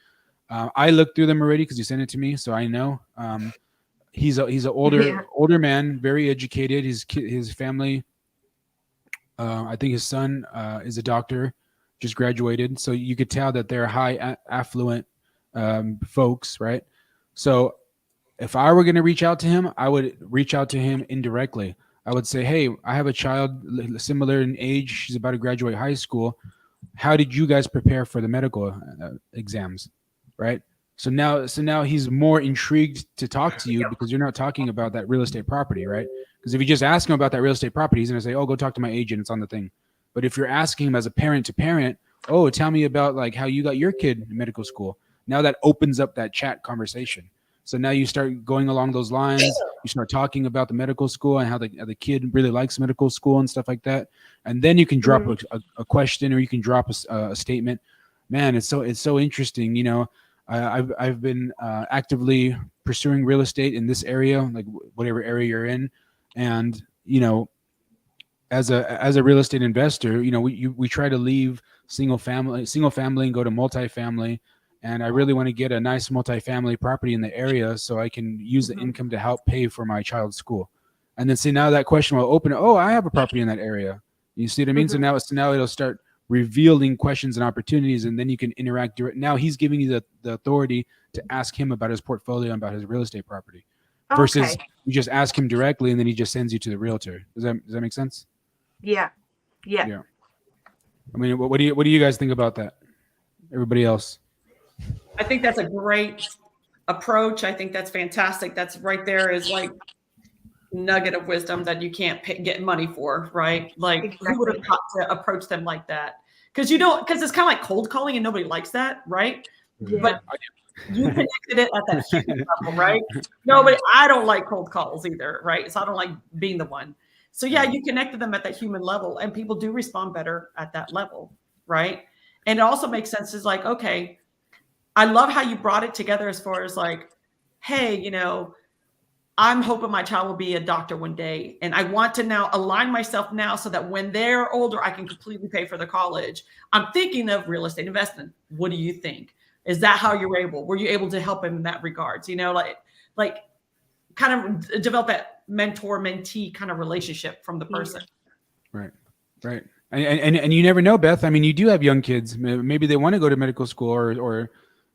I looked through them already because you sent it to me, so I know. He's an older man, very educated. His family, I think his son is a doctor, just graduated. So you could tell that they're high affluent folks, right? So if I were going to reach out to him, I would reach out to him indirectly. I would say, hey, I have a child similar in age. She's about to graduate high school. How did you guys prepare for the medical exams, right? So now he's more intrigued to talk to you because you're not talking about that real estate property, right? Because if you just ask him about that real estate property, he's going to say, oh, go talk to my agent. It's on the thing. But if you're asking him as a parent to parent, oh, tell me about like how you got your kid in medical school. Now that opens up that chat conversation. So now you start going along those lines. You start talking about the medical school and how the kid really likes medical school and stuff like that. And then you can drop a question, or you can drop a statement. Man, it's so interesting. You know, I've been actively pursuing real estate in this area, like whatever area you're in, and you know, as a real estate investor, you know, we try to leave single family and go to multifamily. And I really want to get a nice multifamily property in the area so I can use the income to help pay for my child's school. And then see, now that question will open. Oh, I have a property in that area. You see what I mean? So now it'll start revealing questions and opportunities, and then you can interact direct. Now he's giving you the authority to ask him about his portfolio and about his real estate property, versus you just ask him directly and then he just sends you to the realtor. Does that make sense? Yeah. I mean, what do you guys think about that? Everybody else? I think that's a great approach. I think that's fantastic. That's right there is like nugget of wisdom that you can't get money for, right? Like who would have thought to approach them like that? Because it's kind of like cold calling and nobody likes that, right? Yeah. But you connected it at that human level, right? No, but I don't like cold calls either, right? So I don't like being the one. So yeah, you connected them at that human level, and people do respond better at that level, right? And it also makes sense. Is like, okay, I love how you brought it together as far as like, hey, you know, I'm hoping my child will be a doctor one day. And I want to now align myself now so that when they're older, I can completely pay for their college. I'm thinking of real estate investment. What do you think? Is that how were you able to help him in that regards? You know, like kind of develop that mentor-mentee kind of relationship from the person. Right. And you never know, Beth. I mean, you do have young kids. Maybe they want to go to medical school or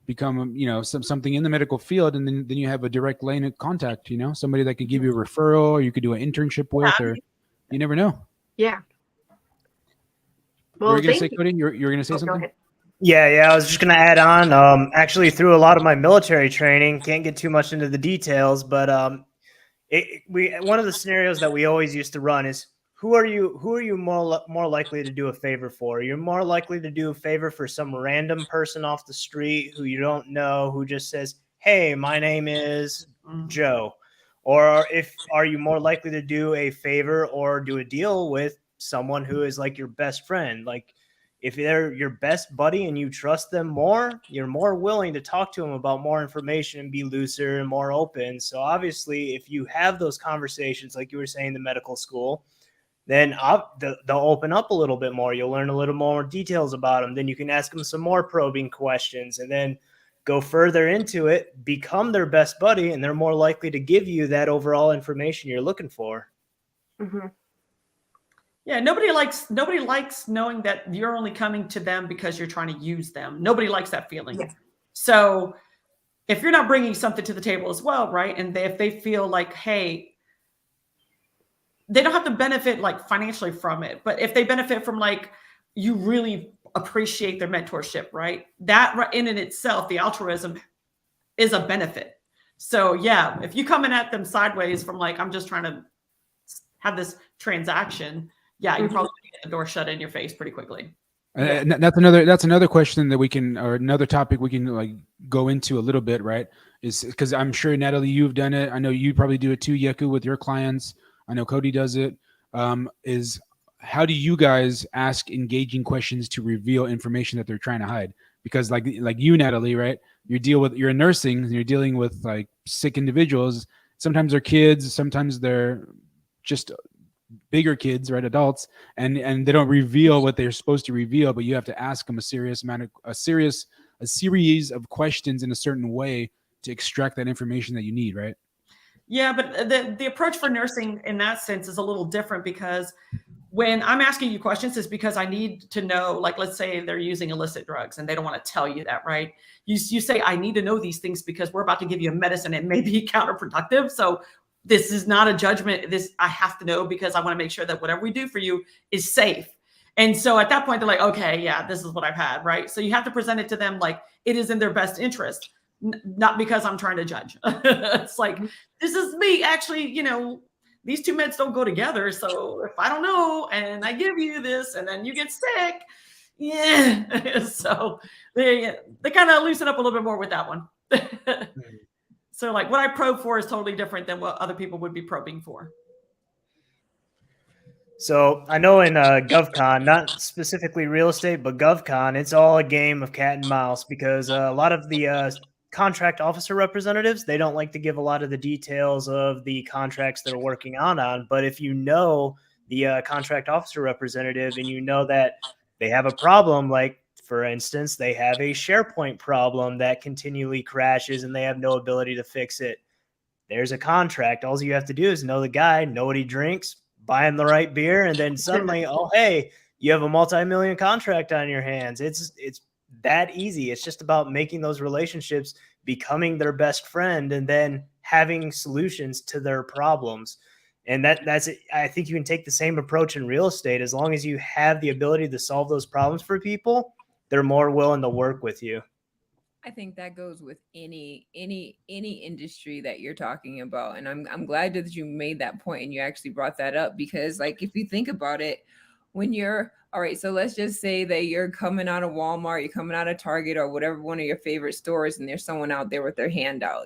become, you know, something in the medical field, and then you have a direct lane of contact, you know, somebody that could give you a referral, or you could do an internship with, or you never know. Yeah. Well, you were going to say, Cody? You're going to say something? Yeah. I was just going to add on. Actually, through a lot of my military training, can't get too much into the details, but one of the scenarios that we always used to run is, who are you more likely to do a favor for? You're more likely to do a favor for some random person off the street who you don't know, who just says, "Hey, my name is Joe," or are you more likely to do a favor or do a deal with someone who is like your best friend? Like, if they're your best buddy and you trust them more, you're more willing to talk to them about more information and be looser and more open. So obviously, if you have those conversations, like you were saying, the medical school, then they'll open up a little bit more. You'll learn a little more details about them. Then you can ask them some more probing questions, and then go further into it, become their best buddy, and they're more likely to give you that overall information you're looking for. Mm-hmm. Yeah, nobody likes knowing that you're only coming to them because you're trying to use them. Nobody likes that feeling. Yeah. So if you're not bringing something to the table as well, right? And if they feel like, hey, they don't have to benefit like financially from it, but if they benefit from like, you really appreciate their mentorship, right? That in and itself, the altruism is a benefit. So yeah, if you come in at them sideways from like, I'm just trying to have this transaction, yeah, you're probably gonna get the door shut in your face pretty quickly. Yeah. And that's another question that we can, or another topic we can like go into a little bit, right? Is because I'm sure, Natalie, you've done it. I know you probably do it too, Yeku, with your clients. I know Cody does it. Is how do you guys ask engaging questions to reveal information that they're trying to hide? Because like you, Natalie, right? You're in nursing and you're dealing with like sick individuals. Sometimes they're kids, sometimes they're just bigger kids, right? Adults, and they don't reveal what they're supposed to reveal, but you have to ask them a series of questions in a certain way to extract that information that you need, right? Yeah, but the approach for nursing in that sense is a little different because when I'm asking you questions is because I need to know, like, let's say they're using illicit drugs and they don't want to tell you that, right? You say, I need to know these things because we're about to give you a medicine. It may be counterproductive. So this is not a judgment. I have to know because I want to make sure that whatever we do for you is safe. And so at that point, they're like, okay, yeah, this is what I've had, right? So you have to present it to them like it is in their best interest, not because I'm trying to judge. It's like, this is me. Actually, these two meds don't go together. So if I don't know and I give you this and then you get sick, yeah. So they kind of loosen up a little bit more with that one. So like what I probe for is totally different than what other people would be probing for. So I know in GovCon, not specifically real estate, but GovCon, it's all a game of cat and mouse because a lot of the contract officer representatives, they don't like to give a lot of the details of the contracts they're working on. But if you know the contract officer representative and you know that they have a problem, like for instance, they have a SharePoint problem that continually crashes and they have no ability to fix it. There's a contract. All you have to do is know the guy, know what he drinks, buy him the right beer, and then suddenly, oh, hey, you have a multi-million contract on your hands. It's that easy. It's just about making those relationships, becoming their best friend, and then having solutions to their problems. And that's it. I think you can take the same approach in real estate. As long as you have the ability to solve those problems for people, they're more willing to work with you. I think that goes with any industry that you're talking about. And I'm glad that you made that point and you actually brought that up because like if you think about it, when you're all right, so let's just say that you're coming out of Walmart, you're coming out of Target or whatever one of your favorite stores, and there's someone out there with their hand out,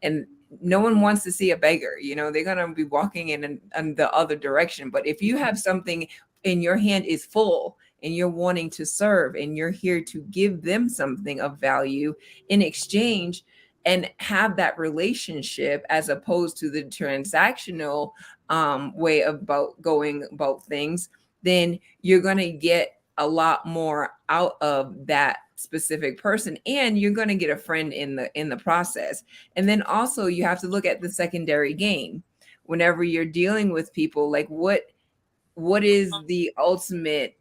and no one wants to see a beggar, they're gonna be walking in the other direction. But if you have something in your hand is full and you're wanting to serve and you're here to give them something of value in exchange and have that relationship as opposed to the transactional way about going about things, then you're going to get a lot more out of that specific person and you're going to get a friend in the process. And then also you have to look at the secondary gain whenever you're dealing with people, like what is the ultimate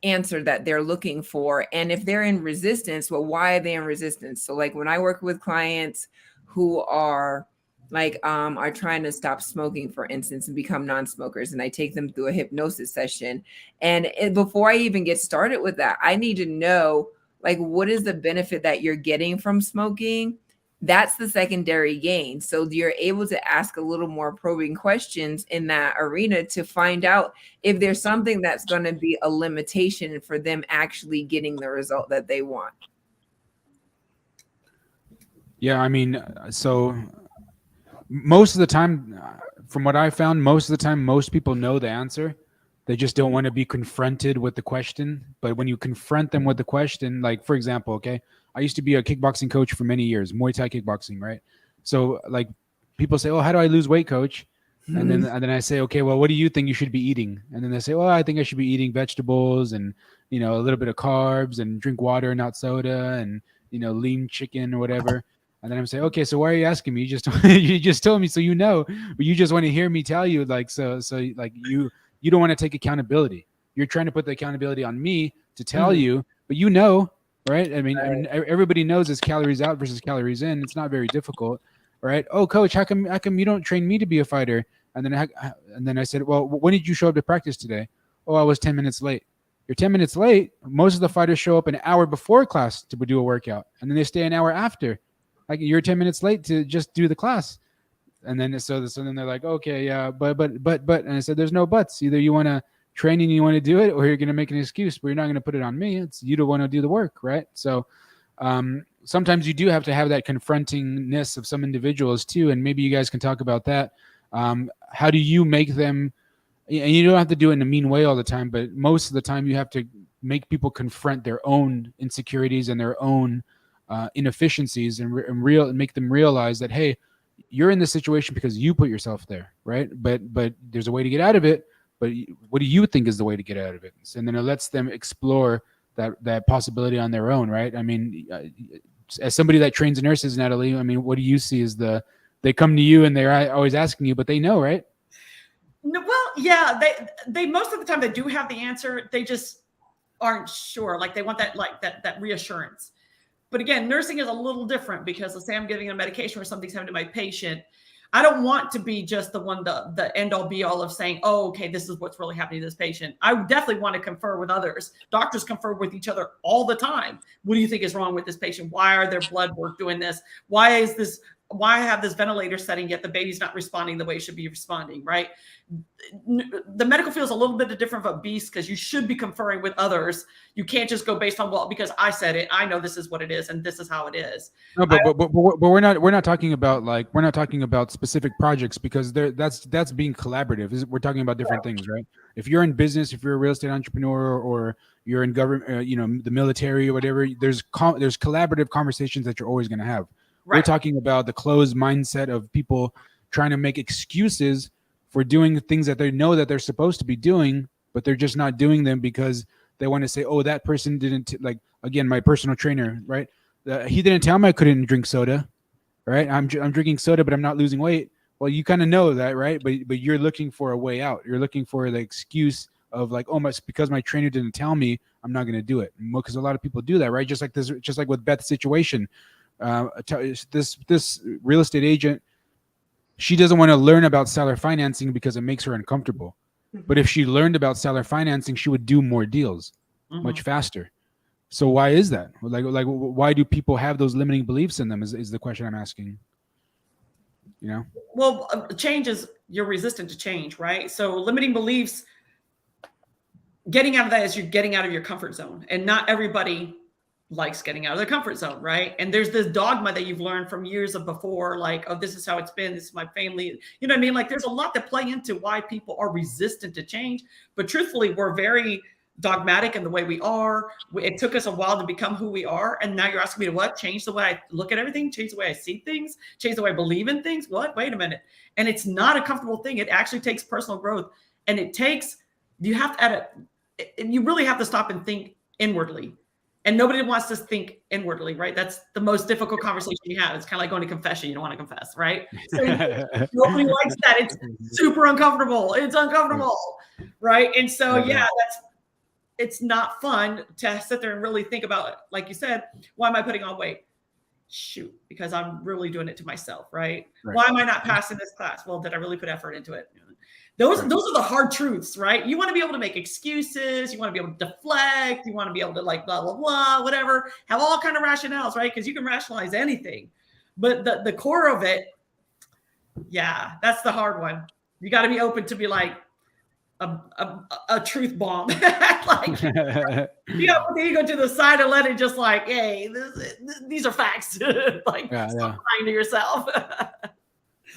answer that they're looking for. And if they're in resistance, well, why are they in resistance? So like when I work with clients who are like are trying to stop smoking, for instance, and become non-smokers, and I take them through a hypnosis session. And before I even get started with that, I need to know like what is the benefit that you're getting from smoking? That's the secondary gain. So you're able to ask a little more probing questions in that arena to find out if there's something that's going to be a limitation for them actually getting the result that they want. Yeah, I mean, so most of the time, from what I found, most of the time, most people know the answer. They just don't want to be confronted with the question. But when you confront them with the question, like, for example, okay, I used to be a kickboxing coach for many years, Muay Thai kickboxing, right? So like people say, oh, how do I lose weight, coach? And then I say, okay, well, what do you think you should be eating? And then they say, well, I think I should be eating vegetables and, a little bit of carbs and drink water, not soda, and, lean chicken or whatever. And then I'm saying, okay, so why are you asking me? You just told me, so but you just want to hear me tell you, like, so like you don't want to take accountability. You're trying to put the accountability on me to tell you, but right? I mean, everybody knows it's calories out versus calories in. It's not very difficult, right? Oh, coach, how come you don't train me to be a fighter? And then I said, well, when did you show up to practice today? Oh, I was 10 minutes late. You're 10 minutes late. Most of the fighters show up an hour before class to do a workout, and then they stay an hour after. Like you're 10 minutes late to just do the class. And then then they're like, okay, yeah, but and I said, there's no buts. Either you want to training, you want to do it, or you're going to make an excuse, but you're not going to put it on me. It's you to want to do the work, right? So sometimes you do have to have that confrontingness of some individuals too, and maybe you guys can talk about that. How do you make them, and you don't have to do it in a mean way all the time, but most of the time you have to make people confront their own insecurities and their own inefficiencies and make them realize that, hey, you're in this situation because you put yourself there, right? But there's a way to get out of it. But what do you think is the way to get out of it? And then it lets them explore that possibility on their own, right? I mean, as somebody that trains nurses, Natalie, I mean, what do you see as they come to you and they're always asking you, but they know, right? No, well, yeah, they most of the time they do have the answer. They just aren't sure. Like they want that reassurance. But again, nursing is a little different because let's say I'm giving a medication or something's happening to my patient. I don't want to be just the one, the end all be all of saying, oh, okay, this is what's really happening to this patient. I definitely want to confer with others. Doctors confer with each other all the time. What do you think is wrong with this patient? Why are their blood work doing this? Why I have this ventilator setting yet the baby's not responding the way it should be responding, right? The medical field is a little bit different of a beast because you should be conferring with others. You can't just go based on, well, because I said it, I know this is what it is and this is how it is. No, but we're not talking about specific projects because that's being collaborative. We're talking about different things, right? If you're in business, if you're a real estate entrepreneur, or you're in government, the military or whatever, there's collaborative conversations that you're always going to have. Right. We're talking about the closed mindset of people trying to make excuses for doing things that they know that they're supposed to be doing, but they're just not doing them because they want to say, oh, that person didn't like, again, my personal trainer, right? He didn't tell me I couldn't drink soda, right? I'm drinking soda, but I'm not losing weight. Well, you kind of know that, right? But you're looking for a way out. You're looking for the excuse of like, oh, because my trainer didn't tell me, I'm not going to do it. Because a lot of people do that, right? Just like with Beth's situation. This real estate agent, she doesn't want to learn about seller financing because it makes her uncomfortable. But if she learned about seller financing, she would do more deals much faster. So why is that? Like why do people have those limiting beliefs in them is the question I'm asking. You know? Well, change is, you're resistant to change, right? So limiting beliefs, getting out of that is you're getting out of your comfort zone, and not everybody likes getting out of their comfort zone, right? And there's this dogma that you've learned from years of before, like, oh, this is how it's been, this is my family. You know what I mean? Like there's a lot that play into why people are resistant to change. But truthfully, we're very dogmatic in the way we are. It took us a while to become who we are. And now you're asking me to what? Change the way I look at everything, change the way I see things, change the way I believe in things. What? Wait a minute. And it's not a comfortable thing. It actually takes personal growth. And you really have to stop and think inwardly. And nobody wants to think inwardly, right? That's the most difficult conversation you have. It's kind of like going to confession. You don't want to confess, right? So nobody likes that. It's super uncomfortable. It's uncomfortable, right? And so, it's not fun to sit there and really think about, like you said, why am I putting on weight? Shoot, because I'm really doing it to myself, right? Why am I not passing this class? Well, did I really put effort into it? Those are the hard truths, right? You want to be able to make excuses. You want to be able to deflect. You want to be able to like blah, blah, blah, whatever, have all kind of rationales, right? Because you can rationalize anything. But the core of it, that's the hard one. You got to be open to be like a truth bomb. Like, you got to put the ego to the side and let it just like, hey, these are facts. Like, stop lying to yourself.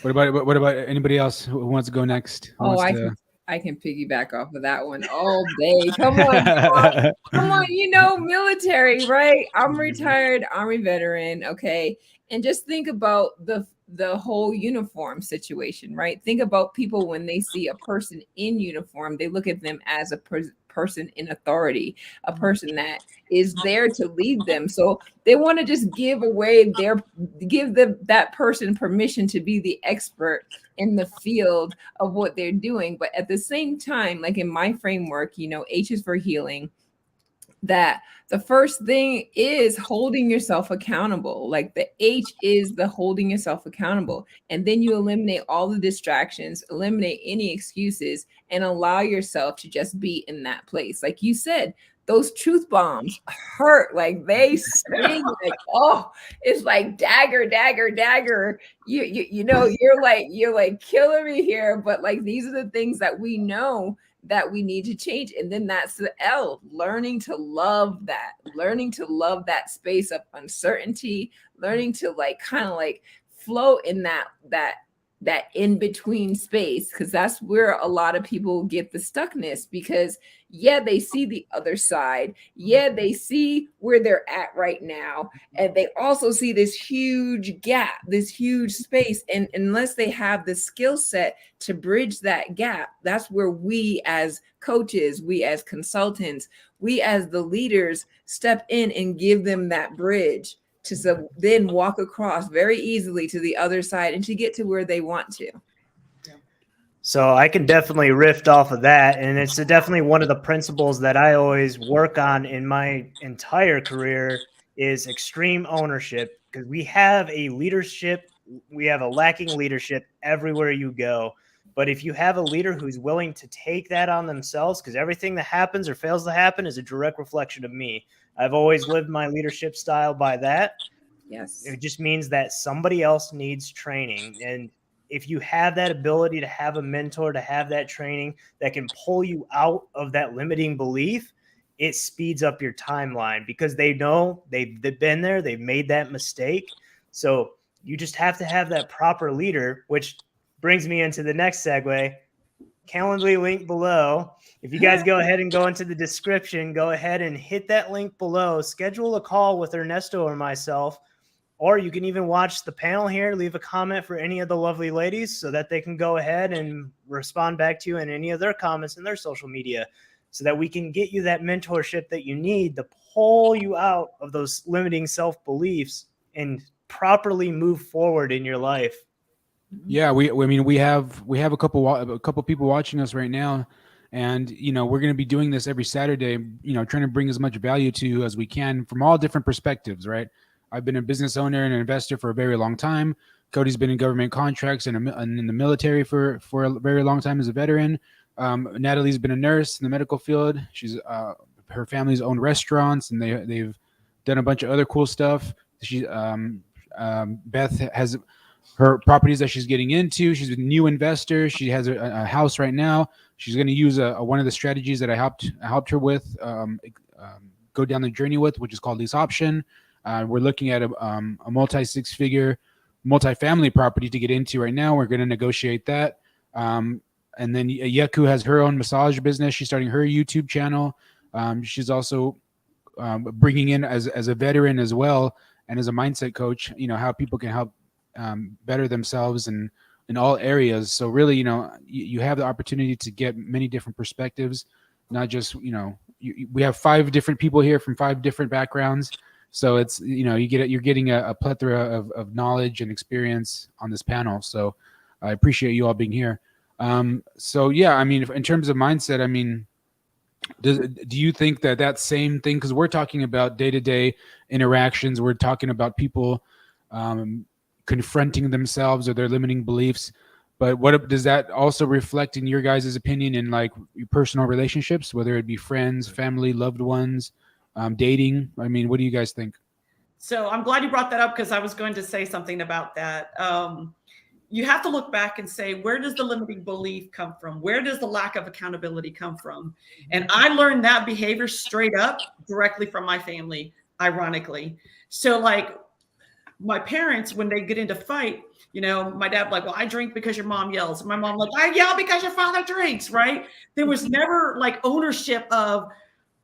What about anybody else who wants to go next? I can piggyback off of that one all day. Come on, come on. You know, military, right? I'm retired Army veteran. Okay, and just think about the whole uniform situation, right? Think about people when they see a person in uniform, they look at them as a person in authority, a person that is there to lead them. So they want to just give that person permission to be the expert in the field of what they're doing. But at the same time, like in my framework, you know, H is for healing, that the first thing is holding yourself accountable. Like the H is the holding yourself accountable. And then you eliminate all the distractions, eliminate any excuses, and allow yourself to just be in that place. Like you said, those truth bombs hurt. Like they sting. Like, oh, it's like dagger, dagger, dagger. You know, you're like killing me here. But like these are the things that we know that we need to change. And then that's the L, learning to love that space of uncertainty, learning to like kind of like flow in that in between space, because that's where a lot of people get the stuckness, because they see the other side, they see where they're at right now, and they also see this huge gap, this huge space, and unless they have the skill set to bridge that gap, that's where we as coaches, we as consultants, we as the leaders step in and give them that bridge to then walk across very easily to the other side and to get to where they want to. So I can definitely riff off of that. And it's definitely one of the principles that I always work on in my entire career is extreme ownership, because we have a lacking leadership everywhere you go. But if you have a leader who's willing to take that on themselves, because everything that happens or fails to happen is a direct reflection of me. I've always lived my leadership style by that. Yes. It just means that somebody else needs training. And if you have that ability to have a mentor, to have that training that can pull you out of that limiting belief, it speeds up your timeline, because they know they've been there, they've made that mistake. So you just have to have that proper leader, which brings me into the next segue. Calendly link below. If you guys go ahead and go into the description, go ahead and hit that link below. Schedule a call with Ernesto or myself, or you can even watch the panel here. Leave a comment for any of the lovely ladies so that they can go ahead and respond back to you in any of their comments in their social media, so that we can get you that mentorship that you need to pull you out of those limiting self-beliefs and properly move forward in your life. Yeah, we have a couple people watching us right now, and we're going to be doing this every Saturday, trying to bring as much value to you as we can from all different perspectives, right? I've been a business owner and an investor for a very long time. Cody's been in government contracts and in the military for a very long time as a veteran. Natalie's been a nurse in the medical field. She's her family's owned restaurants, and they've done a bunch of other cool stuff. Beth has her properties that she's getting into. She's a new investor. She has a house right now. She's going to use one of the strategies that I helped her with, go down the journey with, which is called lease option. We're looking at a multi-six-figure multifamily property to get into right now. We're going to negotiate that. And then Yeku has her own massage business. She's starting her YouTube channel. She's also bringing in as a veteran as well, and as a mindset coach, how people can help better themselves in all areas. So really, you have the opportunity to get many different perspectives, not just, we have 5 different people here from 5 different backgrounds. So it's, you're getting a plethora of knowledge and experience on this panel. So I appreciate you all being here. So yeah, in terms of mindset, do you think that same thing, because we're talking about day-to-day interactions, we're talking about people confronting themselves or their limiting beliefs, but what does that also reflect in your guys' opinion in like your personal relationships, whether it be friends, family, loved ones, dating? What do you guys think? So I'm glad you brought that up, because I was going to say something about that. You have to look back and say, where does the limiting belief come from? Where does the lack of accountability come from? And I learned that behavior straight up directly from my family, ironically. So like my parents, when they get into fight, my dad like, well, I drink because your mom yells. My mom like, I yell because your father drinks, right? There was never like ownership of,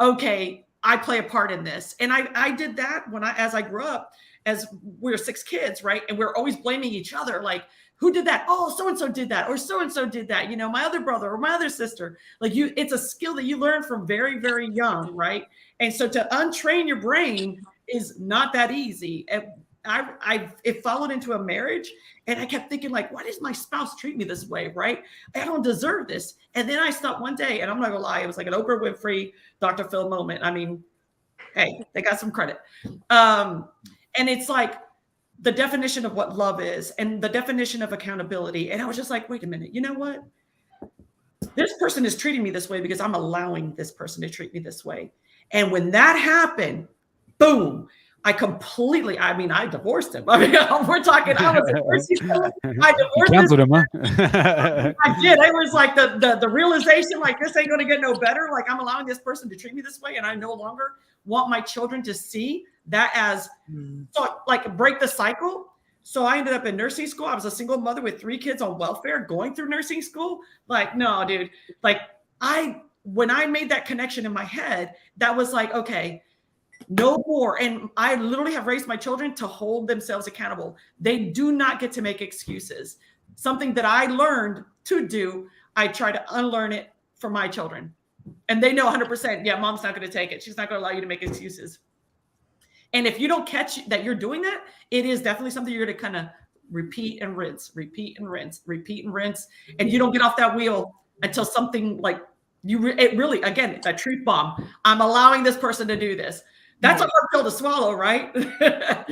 okay, I play a part in this. And I did that as I grew up, as we were 6 kids, right? And we we're always blaming each other. Like, who did that? Oh, so-and-so did that, or so-and-so did that. my other brother or my other sister. Like it's a skill that you learn from very, very young, right? And so to untrain your brain is not that easy. It followed into a marriage, and I kept thinking like, why does my spouse treat me this way? Right? I don't deserve this. And then I stopped one day, and I'm not gonna lie, it was like an Oprah Winfrey, Dr. Phil moment. Hey, they got some credit. And it's like the definition of what love is and the definition of accountability. And I was just like, wait a minute, you know what? This person is treating me this way because I'm allowing this person to treat me this way. And when that happened, boom, I divorced him. I mean, we're talking, I was at nursing school. I You divorced canceled him. him, huh? I did. It was like the realization, like, this ain't going to get no better. Like, I'm allowing this person to treat me this way. And I no longer want my children to see that as, so like, break the cycle. So I ended up in nursing school. I was a single mother with 3 kids on welfare going through nursing school. Like, no, dude, like when I made that connection in my head, that was like, okay, no more. And I literally have raised my children to hold themselves accountable. They do not get to make excuses. Something that I learned to do, I try to unlearn it for my children. And they know 100%, yeah, mom's not going to take it. She's not going to allow you to make excuses. And if you don't catch that you're doing that, it is definitely something you're going to kind of repeat and rinse, repeat and rinse, repeat and rinse. And you don't get off that wheel until something like it really, again, that truth bomb. I'm allowing this person to do this. That's a hard pill to swallow, right? Yes.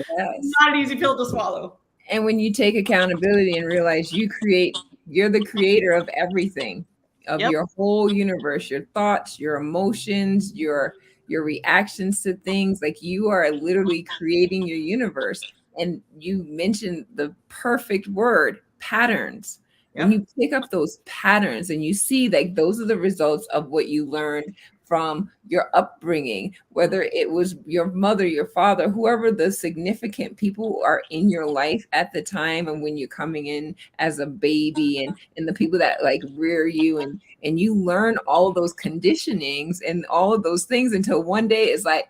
Not an easy pill to swallow. And when you take accountability and realize you're the creator of everything, of your whole universe, your thoughts, your emotions, your reactions to things, like you are literally creating your universe. And you mentioned the perfect word, patterns. When you pick up those patterns and you see like those are the results of what you learned from your upbringing, whether it was your mother, your father, whoever the significant people are in your life at the time, and when you're coming in as a baby, and the people that like rear you, and you learn all of those conditionings and all of those things until one day it's like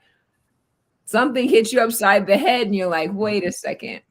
something hits you upside the head and you're like, wait a second.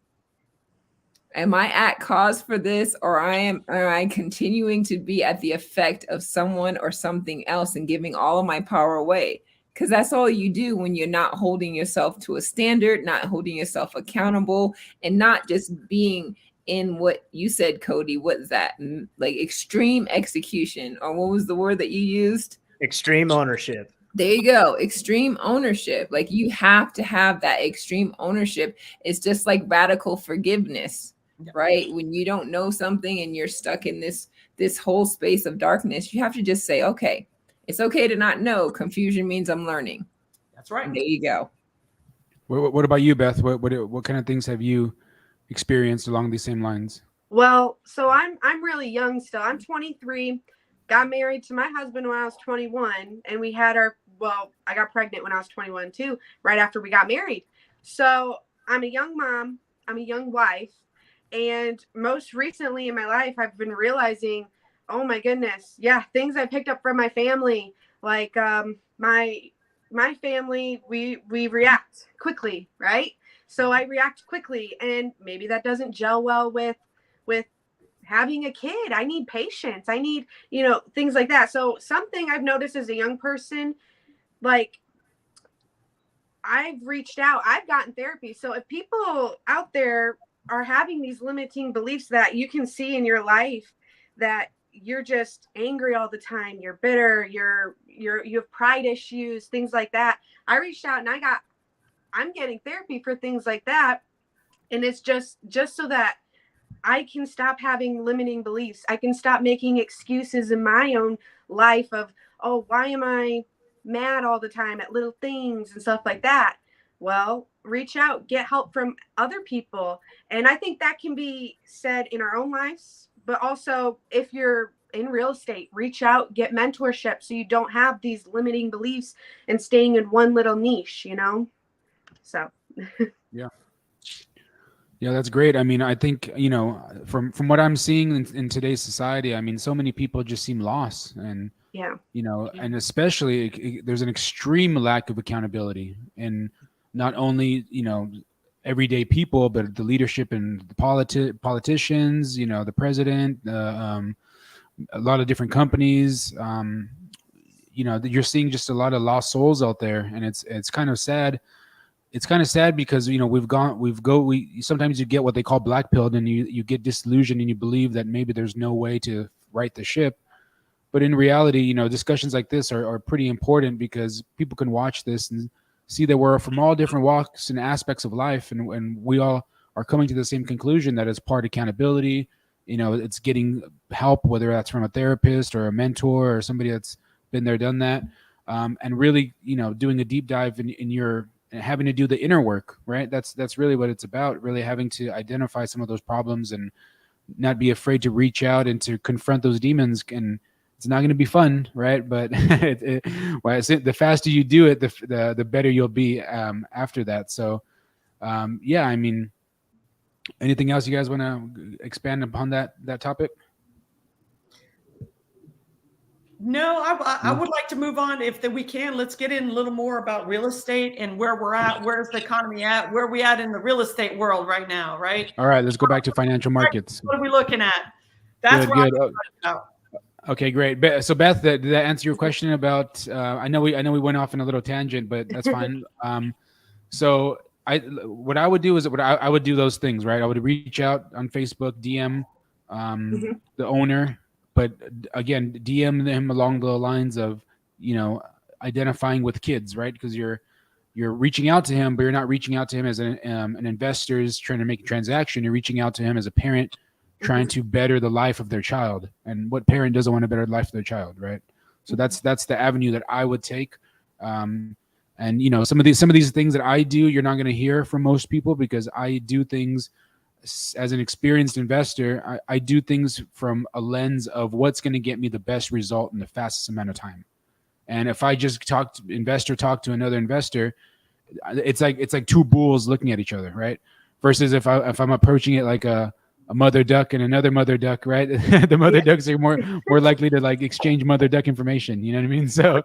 Am I at cause for this, or am I continuing to be at the effect of someone or something else and giving all of my power away? Because that's all you do when you're not holding yourself to a standard, not holding yourself accountable, and not just being in what you said, Cody. What is that? Like extreme execution, or what was the word that you used? Extreme ownership. There you go. Extreme ownership. Like you have to have that extreme ownership. It's just like radical forgiveness. Right? When you don't know something and you're stuck in this whole space of darkness, you have to just say, okay, it's okay to not know. Confusion means I'm learning. That's right. And there you go. What about you, Beth? What kind of things have you experienced along these same lines? Well, so I'm really young still. I'm 23. Got married to my husband when I was 21, and we had I got pregnant when I was 21 too, right after we got married. So I'm a young mom. I'm a young wife. And most recently in my life, I've been realizing, oh my goodness, yeah, things I picked up from my family, like my family, we react quickly, right? So I react quickly, and maybe that doesn't gel well with having a kid. I need patience. I need, things like that. So something I've noticed as a young person, like I've reached out, I've gotten therapy. So if people out there are having these limiting beliefs that you can see in your life, that you're just angry all the time, you're bitter, you have pride issues, things like that. I reached out and I'm getting therapy for things like that. And it's just so that I can stop having limiting beliefs. I can stop making excuses in my own life of, oh, why am I mad all the time at little things and stuff like that? Well, reach out, get help from other people. And I think that can be said in our own lives, but also if you're in real estate, reach out, get mentorship so you don't have these limiting beliefs and staying in one little niche, So. Yeah, that's great. I mean, I think, from what I'm seeing in today's society, I mean, so many people just seem lost, and, and especially there's an extreme lack of accountability in not only, everyday people, but the leadership and the politicians, the president, a lot of different companies. You're seeing just a lot of lost souls out there, and it's kind of sad. It's kind of sad because sometimes you get what they call blackpilled, and you get disillusioned, and you believe that maybe there's no way to right the ship. But in reality, discussions like this are pretty important, because people can watch this and see that we're from all different walks and aspects of life, and we all are coming to the same conclusion that it's part accountability. It's getting help, whether that's from a therapist or a mentor or somebody that's been there, done that, and really, doing a deep dive in your having to do the inner work, right? That's really what it's about, really having to identify some of those problems and not be afraid to reach out and to confront those demons. And it's not going to be fun, right? But the faster you do it, the better you'll be after that. So yeah, I mean, anything else you guys want to expand upon that topic? No, I would like to move on if we can. Let's get in a little more about real estate and where we're at. Where's the economy at? Where are we at in the real estate world right now, right? All right, let's go back to financial markets. What are we looking at? That's Good, what good. I'm about. Okay, great. So Beth, did that answer your question about? I know we went off in a little tangent, but that's fine. So what I would do is I would do those things, right? I would reach out on Facebook, DM the owner, but again, DM them along the lines of, identifying with kids, right? Because you're reaching out to him, but you're not reaching out to him as an investor is trying to make a transaction. You're reaching out to him as a parent trying to better the life of their child. And what parent doesn't want to better the life of their child, right? So that's the avenue that I would take. And some of these things that I do, you're not going to hear from most people because I do things as an experienced investor. I do things from a lens of what's going to get me the best result in the fastest amount of time. And if I just talk to another investor, it's like two bulls looking at each other, right? Versus if I'm approaching it like a mother duck and another mother duck, right? The mother ducks are more likely to like exchange mother duck information. You know what I mean? So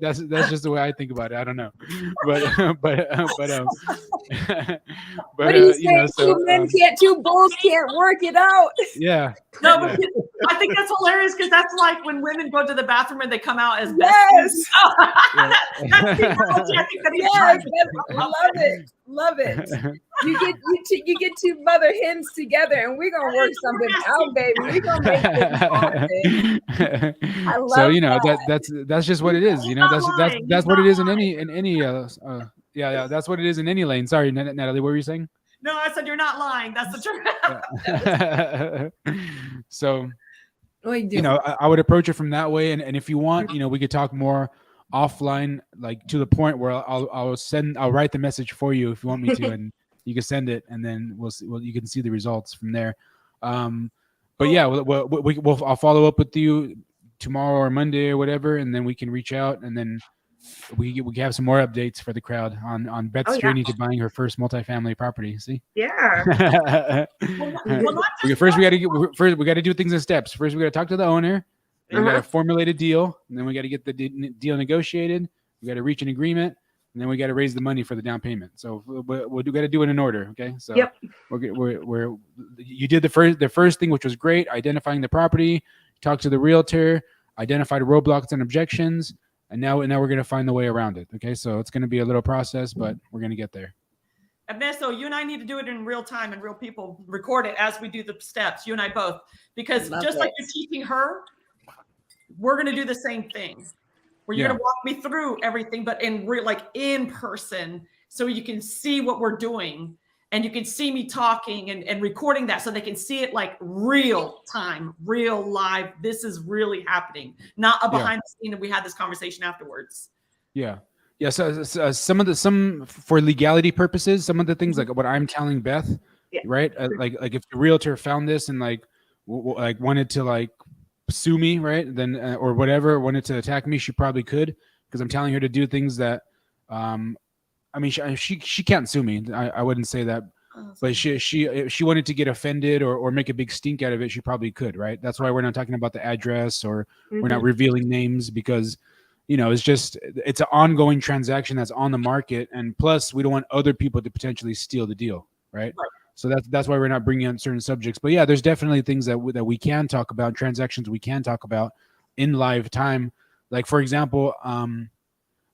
that's just the way I think about it. I don't know, but what are you saying? Two bulls can't work it out. Yeah. No, but I think that's hilarious because that's like when women go to the bathroom and they come out as Yes. That's the analogy I think that he's trying to Love it. You get two mother hens together, and we're gonna work something out, baby. We're gonna make this happen. I love that's just what it is. That's what it is in any that's what it is in any lane. Sorry, Natalie, what were you saying? No, I said you're not lying. That's the truth. So, I would approach it from that way, and if you want, we could talk more offline, like to the point where I'll write the message for you if you want me to, and you can send it, and then you can see the results from there. But yeah, I'll follow up with you tomorrow or Monday or whatever, and then we can reach out, and then we can have some more updates for the crowd on Beth's journey to buying her first multifamily property. See? Yeah. First, we got to do things in steps. First, we got to talk to the owner. Then we got to formulate a deal, and then we got to get the deal negotiated. We got to reach an agreement, and then we got to raise the money for the down payment. So we got to do it in order, okay? So you did the first thing, which was great, identifying the property, talk to the realtor, identify the roadblocks and objections, and now we're going to find the way around it, okay? So it's going to be a little process, but we're going to get there. Ernesto, you and I need to do it in real time and real people record it as we do the steps, you and I both, because like you're teaching her, we're going to do the same thing where you're going to walk me through everything, but in person, so you can see what we're doing and you can see me talking and recording that so they can see it like real time, real live. This is really happening, not a behind the scene. And we had this conversation afterwards. Yeah. Yeah. So some for legality purposes, some of the things like what I'm telling Beth, right? Like if the realtor found this and like wanted to sue me, right? Then or whatever, wanted to attack me, she probably could, because I'm telling her to do things that she can't sue me. I wouldn't say that, but if she wanted to get offended or make a big stink out of it, she probably could, right? That's why we're not talking about the address or we're not revealing names, because it's an ongoing transaction that's on the market, and plus we don't want other people to potentially steal the deal, right? So that's why we're not bringing on certain subjects. But yeah, there's definitely things that we can talk about, transactions we can talk about in live time. Like for example,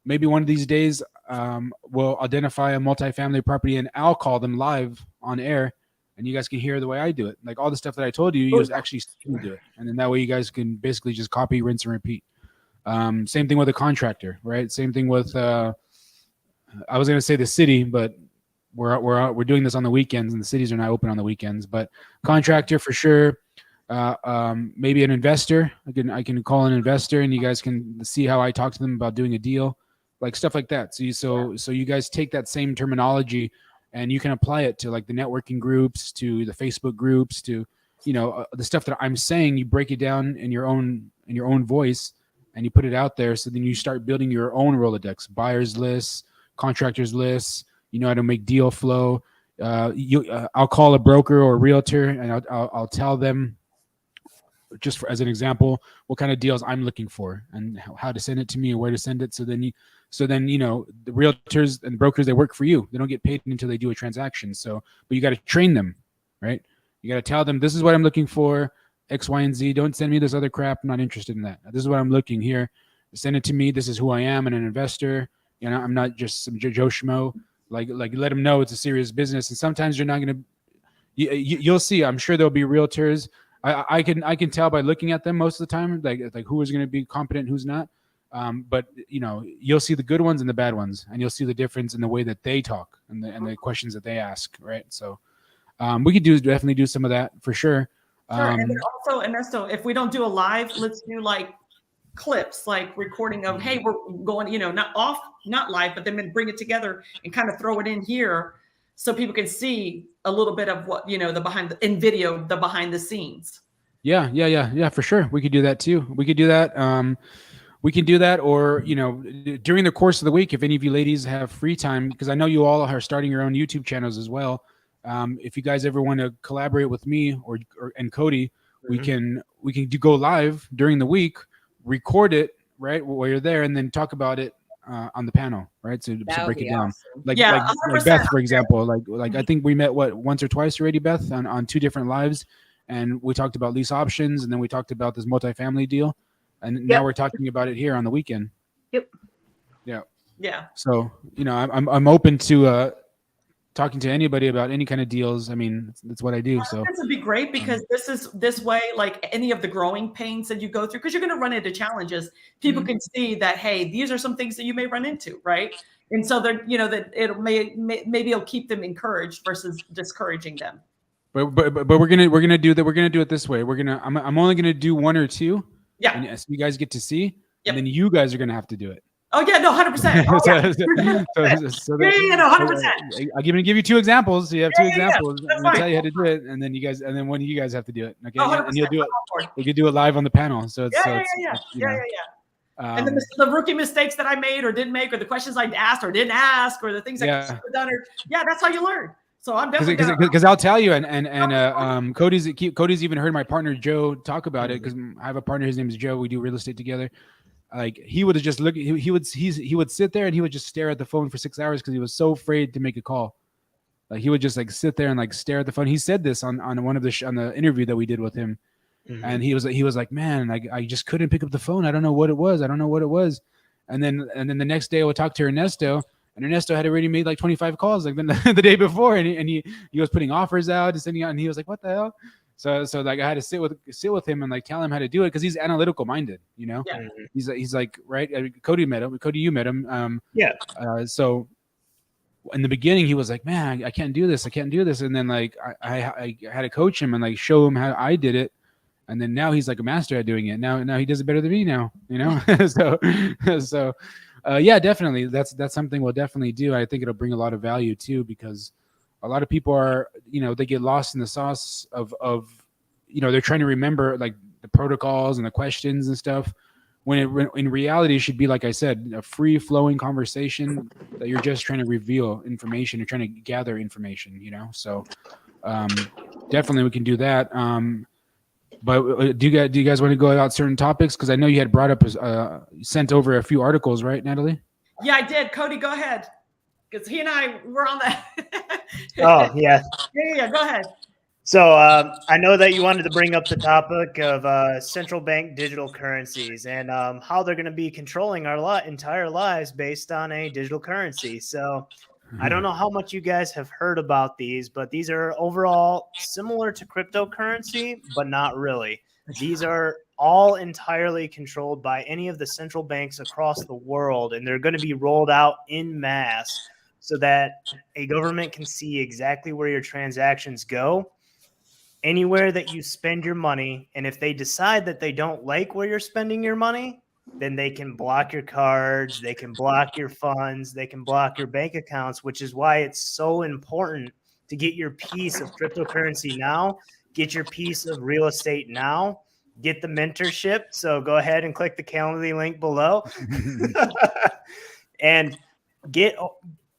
maybe one of these days we'll identify a multifamily property and I'll call them live on air, and you guys can hear the way I do it. Like all the stuff that I told you, you just actually do it, and then that way you guys can basically just copy, rinse, and repeat. Same thing with a contractor, right? Same thing with I was going to say the city, but we're doing this on the weekends, and the cities are not open on the weekends. But contractor for sure. Maybe an investor. I can call an investor, and you guys can see how I talk to them about doing a deal. like stuff like that. So you guys take that same terminology and you can apply it to like the networking groups, to the Facebook groups, to, the stuff that I'm saying. You break it down in your own voice and you put it out there. So then you start building your own Rolodex, buyers lists, contractors lists. You know how to make deal flow. I'll call a broker or a realtor and I'll tell them, just as an example, what kind of deals I'm looking for and how to send it to me or where to send it. So then the realtors and brokers, they work for you. They don't get paid until they do a transaction. So, but you got to train them, right? You got to tell them, this is what I'm looking for, X, Y, and Z. Don't send me this other crap. I'm not interested in that. This is what I'm looking here. Send it to me. This is who I am, and an investor. I'm not just some Joe Schmo. Like let them know it's a serious business. And sometimes you're not going to, you'll see, I'm sure there'll be realtors. I can tell by looking at them most of the time, like who is going to be competent, who's not. But you'll see the good ones and the bad ones, and you'll see the difference in the way that they talk and the questions that they ask, right? So we could definitely do some of that for sure. Sure. And then also, Ernesto, if we don't do a live, let's do like clips, like recording of, hey, we're going, not live, but then bring it together and kind of throw it in here so people can see a little bit of what, the behind the scenes. Yeah, for sure. We could do that too. We could do that. We can do that, or, during the course of the week, if any of you ladies have free time, because I know you all are starting your own YouTube channels as well. If you guys ever want to collaborate with me and Cody, we can go live during the week, record it right while you're there, and then talk about it on the panel, right? So break it down. Awesome. Like Like Beth, for example. Like I think we met once or twice already, Beth, on 2 different lives, and we talked about lease options, and then we talked about this multifamily deal. And now we're talking about it here on the weekend. Yep. Yeah. So, I'm open to talking to anybody about any kind of deals. I mean, that's what I do. So this would be great because this way, like any of the growing pains that you go through, because you're going to run into challenges. People can see that, hey, these are some things that you may run into, right? And so they're, that maybe it'll keep them encouraged versus discouraging them. But we're gonna do that. We're gonna do it this way. I'm only gonna do 1 or 2. Yeah. And so you guys get to see, and then you guys are going to have to do it. Oh yeah, no, 100%. Oh, yeah. No, 100%. I'm going to give you 2 examples. So you have 2 examples. That's I'm going to fine. tell you how to do it, and then one of you guys have to do it. Okay, 100%. and you'll do it. You can do it live on the panel. So it's Yeah. And then the rookie mistakes that I made or didn't make, or the questions I asked or didn't ask, or the things I should have done, that's how you learn. So I'm definitely because I'll tell you, and Cody's even heard my partner Joe talk about it, because I have a partner. His name is Joe. We do real estate together. Like he would have just looked. He would sit there and he would just stare at the phone for 6 hours because he was so afraid to make a call. Like he would just like sit there and like stare at the phone. He said this on one of on the interview that we did with him, and he was like, man, I just couldn't pick up the phone. I don't know what it was. And then the next day I would talk to Ernesto. And Ernesto had already made like 25 calls like the day before, and he was putting offers out and sending out, and he was like, "What the hell?" So like I had to sit with him and like tell him how to do it, because he's analytical minded, Yeah. He's like, right. Cody, you met him. So in the beginning he was like, "Man, I can't do this. And then like I had to coach him and like show him how I did it. And then now he's like a master at doing it. Now he does it better than me now, so yeah, definitely. That's something we'll definitely do. I think it'll bring a lot of value too, because a lot of people are, they get lost in the sauce of they're trying to remember like the protocols and the questions and stuff, when in reality it should be, like I said, a free flowing conversation that you're just trying to reveal information, you're trying to gather information, so definitely we can do that. But do you guys want to go about certain topics? Because I know you had brought up, sent over a few articles, right, Natalie? Yeah, I did. Cody, go ahead. Because he and I were on that. Oh, yeah. Yeah. Go ahead. So I know that you wanted to bring up the topic of central bank digital currencies and how they're going to be controlling our entire lives based on a digital currency. So I don't know how much you guys have heard about these, but these are overall similar to cryptocurrency, but not really. These are all entirely controlled by any of the central banks across the world, and they're going to be rolled out en masse so that a government can see exactly where your transactions go, anywhere that you spend your money. And if they decide that they don't like where you're spending your money, then they can block your cards, they can block your funds, they can block your bank accounts, which is why it's so important to get your piece of cryptocurrency now, get your piece of real estate now, get the mentorship. So go ahead and click the Calendly link below and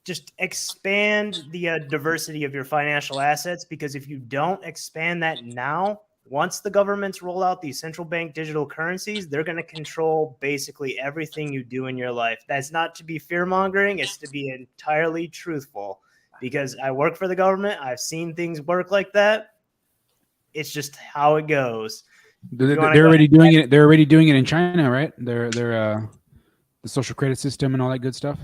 just expand the diversity of your financial assets, because if you don't expand that now, once the governments roll out these central bank digital currencies, they're going to control basically everything you do in your life. That's not to be fear-mongering. It's to be entirely truthful, because I work for the government. I've seen things work like that. It's just how it goes. They're already doing it. They're already doing it in China, right? They're the social credit system and all that good stuff.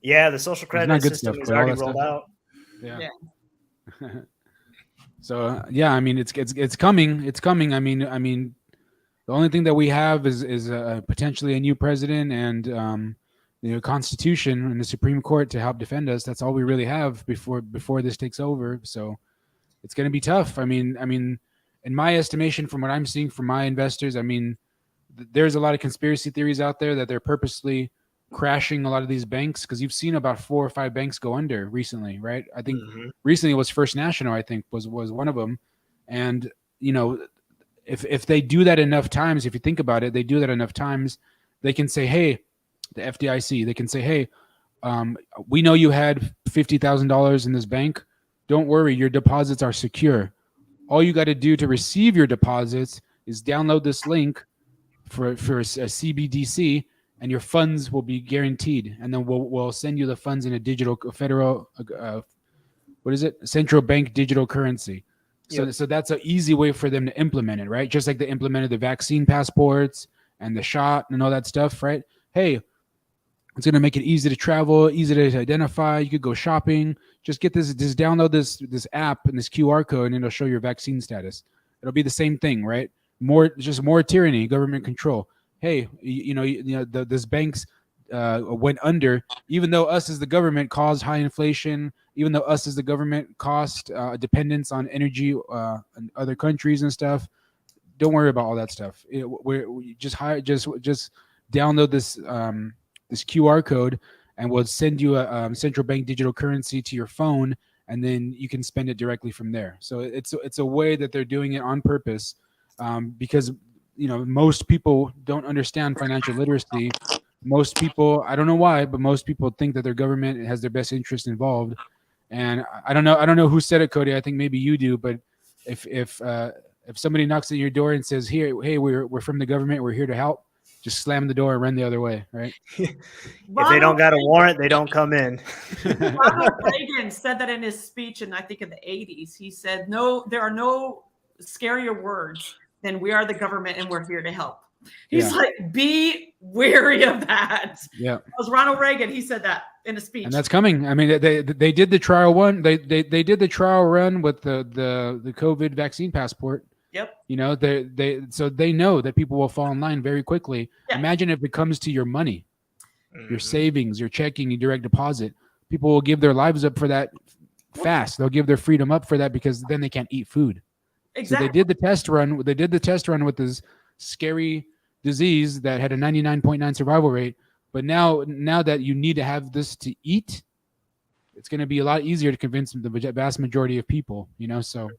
Yeah, the social credit system is already rolled out. Yeah. So yeah, I mean it's coming. It's coming. I mean the only thing that we have is potentially a new president and Constitution and the Supreme Court to help defend us. That's all we really have before this takes over. So it's going to be tough. I mean, in my estimation, from what I'm seeing from my investors, I mean, there's a lot of conspiracy theories out there that they're purposely crashing a lot of these banks, because you've seen about 4 or 5 banks go under recently, right? I think recently it was First National, I think was one of them. And if they do that enough times, if you think about it, they do that enough times, they can say, hey, the FDIC, they can say, hey, we know you had $50,000 in this bank. Don't worry, your deposits are secure. All you got to do to receive your deposits is download this link for a CBDC, and your funds will be guaranteed. And then we'll send you the funds in a digital federal, central bank digital currency. So that's an easy way for them to implement it, right? Just like they implemented the vaccine passports and the shot and all that stuff, right? Hey, it's going to make it easy to travel, easy to identify. You could go shopping. Just get this, just download this app and this QR code, and it'll show your vaccine status. It'll be the same thing, right? More tyranny, government control. Hey, this banks went under, even though us as the government caused high inflation, even though us as the government caused dependence on energy in other countries and stuff. Don't worry about all that stuff. We just download this QR code, and we'll send you a central bank digital currency to your phone, and then you can spend it directly from there. So it's a way that they're doing it on purpose, because most people don't understand financial literacy. Most people, I don't know why, but most people think that their government has their best interest involved. And I don't know who said it, Cody. I think maybe you do. But if somebody knocks at your door and says, hey, we're from the government, we're here to help, just slam the door and run the other way, right? If they don't got a warrant, they don't come in. Ronald Reagan said that in his speech, and I think in the 80s, he said, "No, there are no scarier words than we are the government and we're here to help." He's like, be wary of that. Yeah, it was Ronald Reagan. He said that in a speech, and that's coming. I mean, they did the trial one. They did the trial run with the COVID vaccine passport. Yep. So they know that people will fall in line very quickly. Yeah. Imagine if it comes to your money, your savings, your checking, your direct deposit. People will give their lives up for that fast. They'll give their freedom up for that, because then they can't eat food. Exactly. So they did the test run. They did the test run with this scary disease that had a 99.9 survival rate. But now that you need to have this to eat, it's going to be a lot easier to convince the vast majority of people. So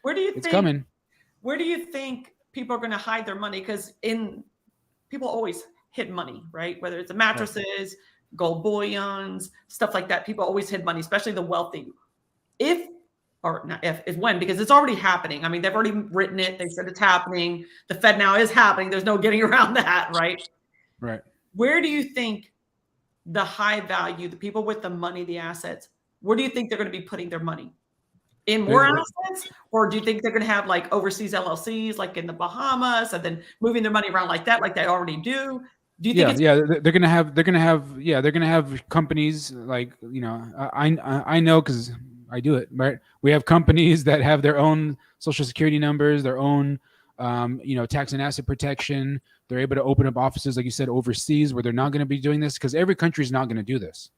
where do you it's coming? Where do you think people are going to hide their money? Because people always hid money, right? Whether it's the mattresses, gold bullions, stuff like that. People always hid money, especially the wealthy. When, because it's already happening. I mean, they've already written it. They said it's happening. The Fed now is happening. There's no getting around that, right? Right. Where do you think the high value, the people with the money, the assets, where do you think they're going to be putting their money? In more assets? Or do you think they're going to have like overseas LLCs, like in the Bahamas, and then moving their money around like that, like they already do? Do you think? They're gonna have companies like, I know because I do it, right? We have companies that have their own social security numbers, their own tax and asset protection. They're able to open up offices, like you said, overseas, where they're not going to be doing this, because every country is not going to do this.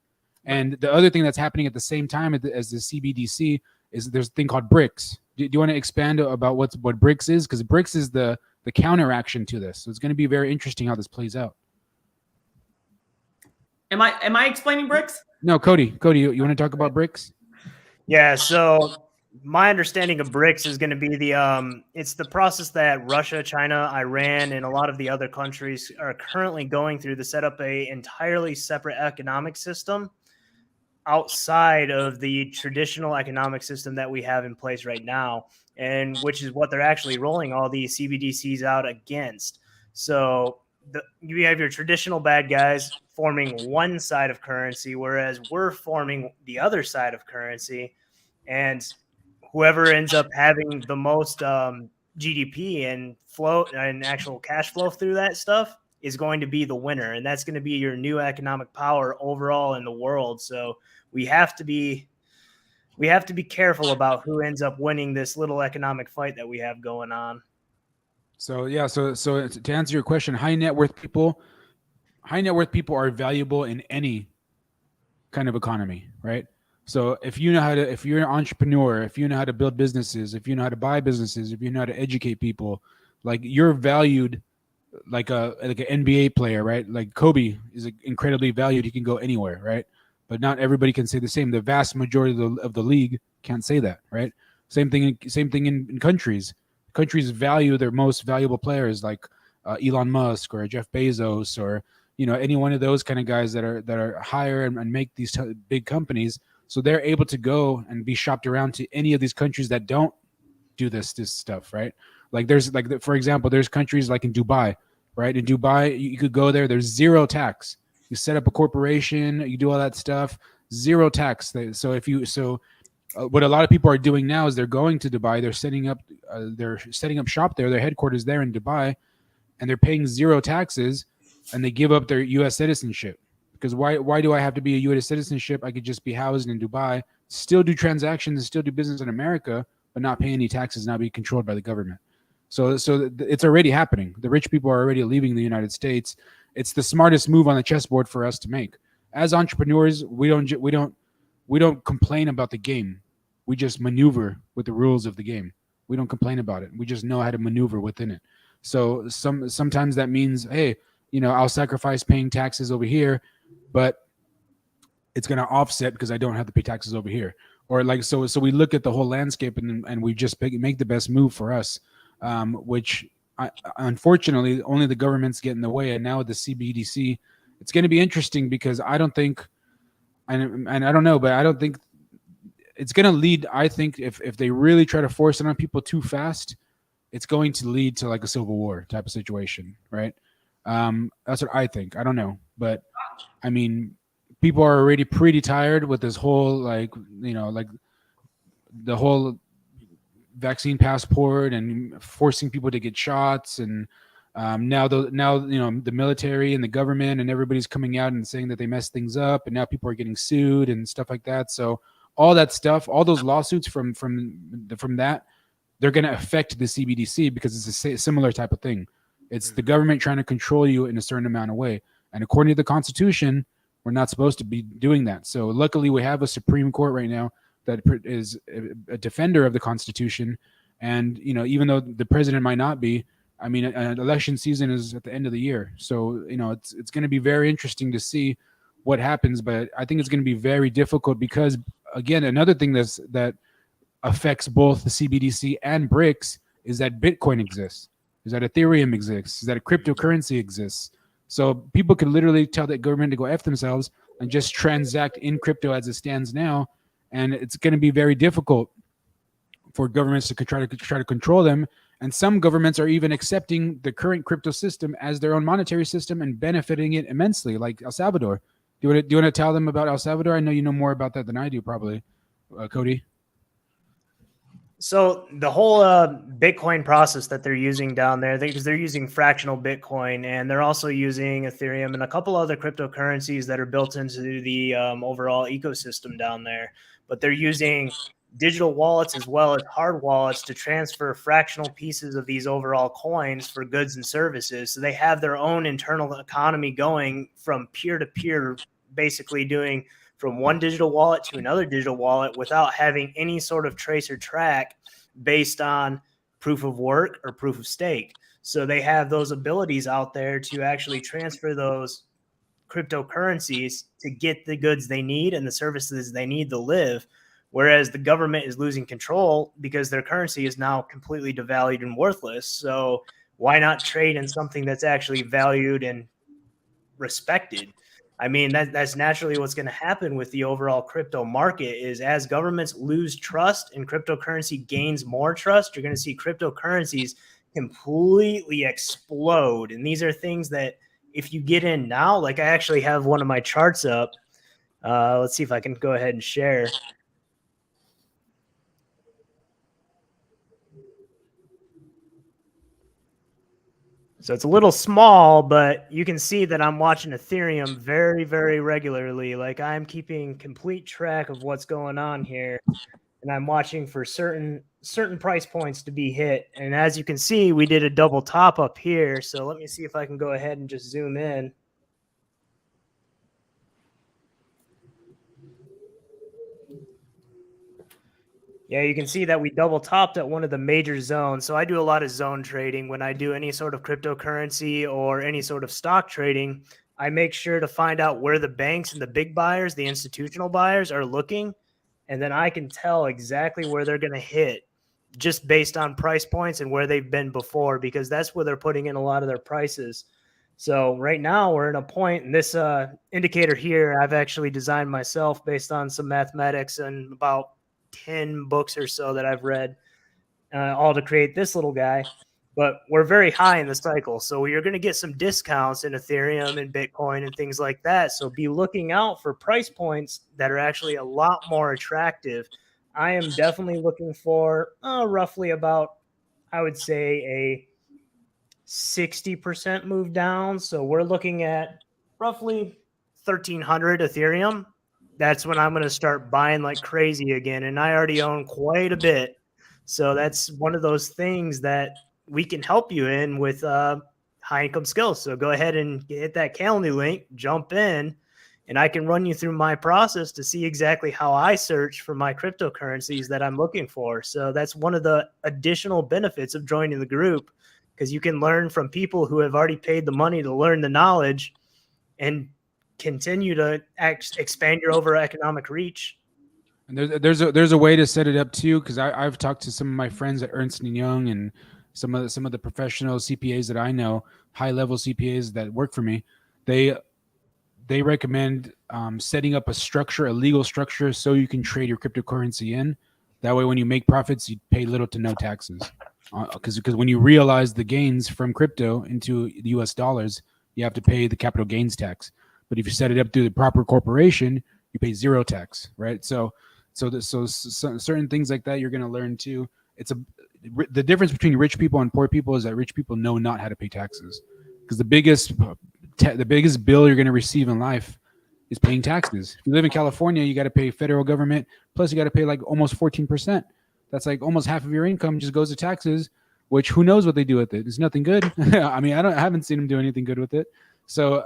And the other thing that's happening at the same time as the CBDC is there's a thing called BRICS. Do you want to expand about what BRICS is? Because BRICS is the counteraction to this. So it's going to be very interesting how this plays out. Am I explaining bricks? No, Cody, you want to talk about bricks? Yeah, so my understanding of BRICS is going to be it's the process that Russia, China, Iran, and a lot of the other countries are currently going through to set up a entirely separate economic system outside of the traditional economic system that we have in place right now, and which is what they're actually rolling all these CBDCs out against. So you have your traditional bad guys forming one side of currency, whereas we're forming the other side of currency. And whoever ends up having the most GDP and flow and actual cash flow through that stuff is going to be the winner. And that's going to be your new economic power overall in the world. So we have to be careful about who ends up winning this little economic fight that we have going on. So yeah, so to answer your question, high net worth people are valuable in any kind of economy, right? So if you're an entrepreneur, if you know how to build businesses, if you know how to buy businesses, if you know how to educate people, like you're valued like an NBA player, right? Like Kobe is incredibly valued. He can go anywhere, right? But not everybody can say the same. The vast majority of the league can't say that, right? Same thing in countries. Countries value their most valuable players, like Elon Musk or Jeff Bezos, or any one of those kind of guys that are higher and make these big companies. So they're able to go and be shopped around to any of these countries that don't do this stuff, right? Like for example, there's countries like in Dubai, right? In Dubai, you could go there. There's zero tax. You set up a corporation, you do all that stuff, zero tax. What a lot of people are doing now is they're going to Dubai. They're setting up shop there. Their headquarters there in Dubai, and they're paying zero taxes, and they give up their U.S. citizenship. Because why do I have to be a U.S. citizenship? I could just be housed in Dubai, still do transactions, and still do business in America, but not pay any taxes, not be controlled by the government. So it's already happening. The rich people are already leaving the United States. It's the smartest move on the chessboard for us to make. As entrepreneurs, we don't complain about the game. We just maneuver with the rules of the game. We don't complain about it. We just know how to maneuver within it. So sometimes that means, hey, I'll sacrifice paying taxes over here, but it's going to offset because I don't have to pay taxes over here. Or so we look at the whole landscape and we just make the best move for us, which unfortunately only the government's get in the way. And now with the CBDC, it's going to be interesting because I don't think, and I don't know, but I don't think it's going to lead. I think if they really try to force it on people too fast, it's going to lead to like a civil war type of situation, right? That's what I think. I don't know, but I mean, people are already pretty tired with this whole like the whole vaccine passport and forcing people to get shots, and now the military and the government and everybody's coming out and saying that they messed things up, and now people are getting sued and stuff like that. So all that stuff, all those lawsuits from that, they're going to affect the CBDC because it's a similar type of thing. It's the government trying to control you in a certain amount of way, and according to the Constitution, we're not supposed to be doing that. So luckily, we have a Supreme Court right now that is a defender of the Constitution. And, even though the president might not be, I mean, election season is at the end of the year. So, it's going to be very interesting to see what happens. But I think it's going to be very difficult because, again, another thing that affects both the CBDC and BRICS is that Bitcoin exists, is that Ethereum exists, is that a cryptocurrency exists. So people could literally tell the government to go F themselves and just transact in crypto as it stands now. And it's going to be very difficult for governments to try to control them. And some governments are even accepting the current crypto system as their own monetary system and benefiting it immensely, like El Salvador. Do you want to tell them about El Salvador? I know you know more about that than I do, probably, Cody. So the whole Bitcoin process that they're using down there, because they're using fractional Bitcoin, and they're also using Ethereum and a couple other cryptocurrencies that are built into the overall ecosystem down there. But they're using digital wallets as well as hard wallets to transfer fractional pieces of these overall coins for goods and services. So they have their own internal economy going from peer to peer, basically doing from one digital wallet to another digital wallet without having any sort of trace or track based on proof of work or proof of stake. So they have those abilities out there to actually transfer those cryptocurrencies to get the goods they need and the services they need to live, whereas the government is losing control because their currency is now completely devalued and worthless. So why not trade in something that's actually valued and respected? I mean, that's naturally what's going to happen with the overall crypto market is as governments lose trust and cryptocurrency gains more trust, you're going to see cryptocurrencies completely explode. And these are things that if you get in now, like I actually have one of my charts up. Let's see if I can go ahead and share. So it's a little small, but you can see that I'm watching Ethereum very, very regularly. Like I'm keeping complete track of what's going on here. And I'm watching for certain price points to be hit. And as you can see, we did a double top up here. So let me see if I can go ahead and just zoom in. Yeah, you can see that we double topped at one of the major zones. So I do a lot of zone trading. When I do any sort of cryptocurrency or any sort of stock trading, I make sure to find out where the banks and the big buyers, the institutional buyers are looking. And then I can tell exactly where they're going to hit just based on price points and where they've been before, because that's where they're putting in a lot of their prices. So right now we're in a point, and this indicator here, I've actually designed myself based on some mathematics and about 10 books or so that I've read, all to create this little guy. But we're very high in the cycle. So you're going to get some discounts in Ethereum and Bitcoin and things like that. So be looking out for price points that are actually a lot more attractive. I am definitely looking for roughly about, I would say, a 60% move down. So we're looking at roughly 1,300 Ethereum. That's when I'm going to start buying like crazy again. And I already own quite a bit. So that's one of those things that we can help you in with high income skills. So go ahead and hit that Calendly link, jump in, and I can run you through my process to see exactly how I search for my cryptocurrencies that I'm looking for. So that's one of the additional benefits of joining the group, because you can learn from people who have already paid the money to learn the knowledge and continue to expand your overall economic reach. And there's a way to set it up too, because I've talked to some of my friends at Ernst & Young and some of the professional CPAs that I know, high level CPAs that work for me. They recommend setting up a legal structure, so you can trade your cryptocurrency in. That way, when you make profits, you pay little to no taxes. Because when you realize the gains from crypto into the U.S. dollars, you have to pay the capital gains tax. But if you set it up through the proper corporation, you pay zero tax, right? So certain things like that you're going to learn too. The difference between rich people and poor people is that rich people know not how to pay taxes, because the biggest bill you're going to receive in life is paying taxes. If you live in California, you got to pay federal government, plus you got to pay like almost 14%. That's like almost half of your income just goes to taxes, which who knows what they do with it. It's nothing good. I mean, I haven't seen them do anything good with it. So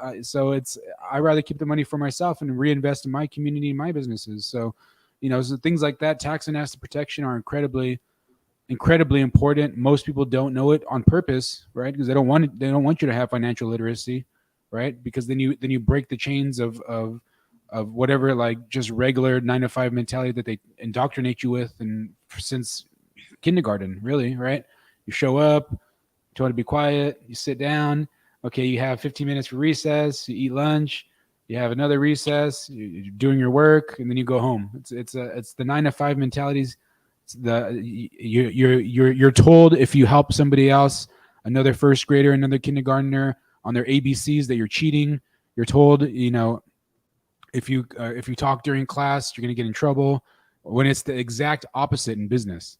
I rather keep the money for myself and reinvest in my community and my businesses. So, so things like that, tax and asset protection are incredibly important. Most people don't know it on purpose, right? Because they don't want you to have financial literacy, right? Because then you break the chains of whatever, like just regular 9-to-5 mentality that they indoctrinate you with, and since kindergarten, really, right? You show up, you want to be quiet, you sit down. Okay, you have 15 minutes for recess, you eat lunch, you have another recess, you're doing your work, and then you go home. It's the 9-to-5 mentalities. You're told if you help somebody else, another first grader, another kindergartner, on their ABCs, that you're cheating. You're told, if you talk during class, you're going to get in trouble, when it's the exact opposite in business,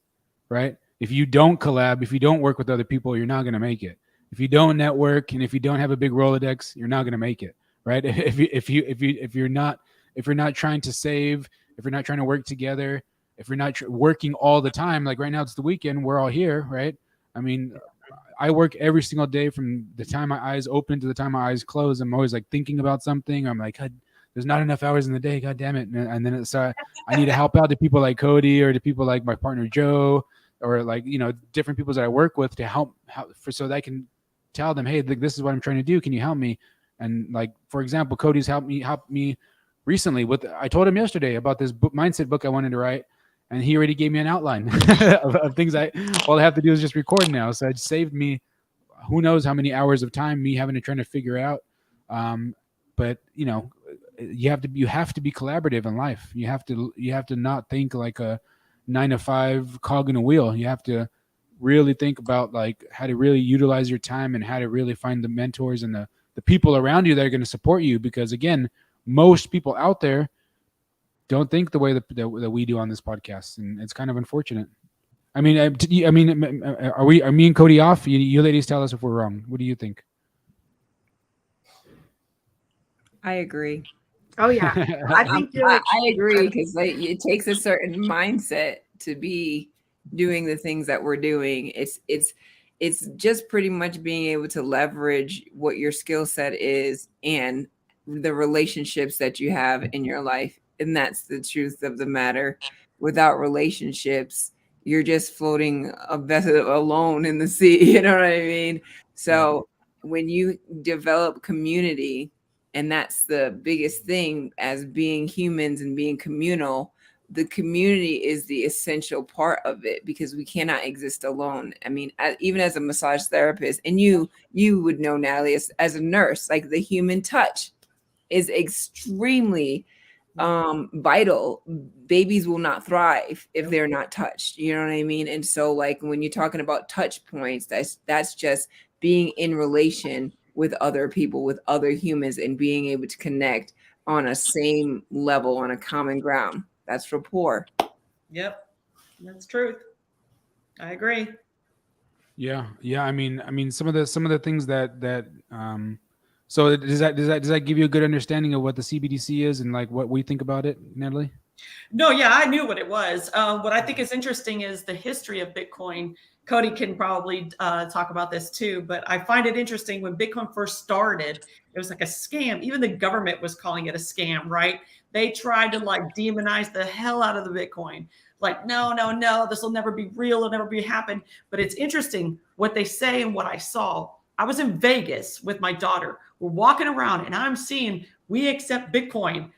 right? If you don't collab, if you don't work with other people, you're not going to make it. If you don't network, and if you don't have a big Rolodex, you're not going to make it, right? If you're not trying to save, if you're not trying to work together, if you're not working all the time, like right now it's the weekend, we're all here, right? I mean, I work every single day from the time my eyes open to the time my eyes close. I'm always like thinking about something. I'm like, there's not enough hours in the day. God damn it. And then I need to help out the people like Cody, or the people like my partner Joe, or like, different people that I work with to help so that I can tell them, hey, this is what I'm trying to do. Can you help me? And like, for example, Cody's helped me recently with, I told him yesterday about this mindset book I wanted to write. And he already gave me an outline of things all I have to do is just record now. So it saved me who knows how many hours of time me having to try to figure out. But you know, you have to be collaborative in life. You have to not think like a 9-to-5 cog in a wheel. You have to really think about like how to really utilize your time and how to really find the mentors and the people around you that are going to support you. Because again, most people out there don't think the way that we do on this podcast, and it's kind of unfortunate. I mean, are me and Cody off? You ladies tell us if we're wrong. What do you think? I agree. Oh yeah, I think I agree, because like, it takes a certain mindset to be doing the things that we're doing. It's just pretty much being able to leverage what your skill set is and the relationships that you have in your life. And that's the truth of the matter. Without relationships, you're just floating a vessel alone in the sea. You know what I mean? So when you develop community, and that's the biggest thing as being humans and being communal, the community is the essential part of it, because we cannot exist alone. I mean, even as a massage therapist, and you would know, Natalie, as a nurse, like the human touch is extremely vital. Babies will not thrive if they're not touched. You know what I mean? And so like when you're talking about touch points, that's just being in relation with other people, with other humans, and being able to connect on a same level, on a common ground. That's rapport. Yep, that's truth. I agree. Yeah. I mean, some of the things that so does that give you a good understanding of what the CBDC is and like what we think about it, Natalie? No, yeah, I knew what it was. What I think is interesting is the history of Bitcoin. Cody can probably talk about this too, but I find it interesting when Bitcoin first started, it was like a scam. Even the government was calling it a scam, right? They tried to like demonize the hell out of the Bitcoin. Like, no, this will never be real. It'll never be happen. But it's interesting what they say and what I saw. I was in Vegas with my daughter. We're walking around and I'm seeing we accept Bitcoin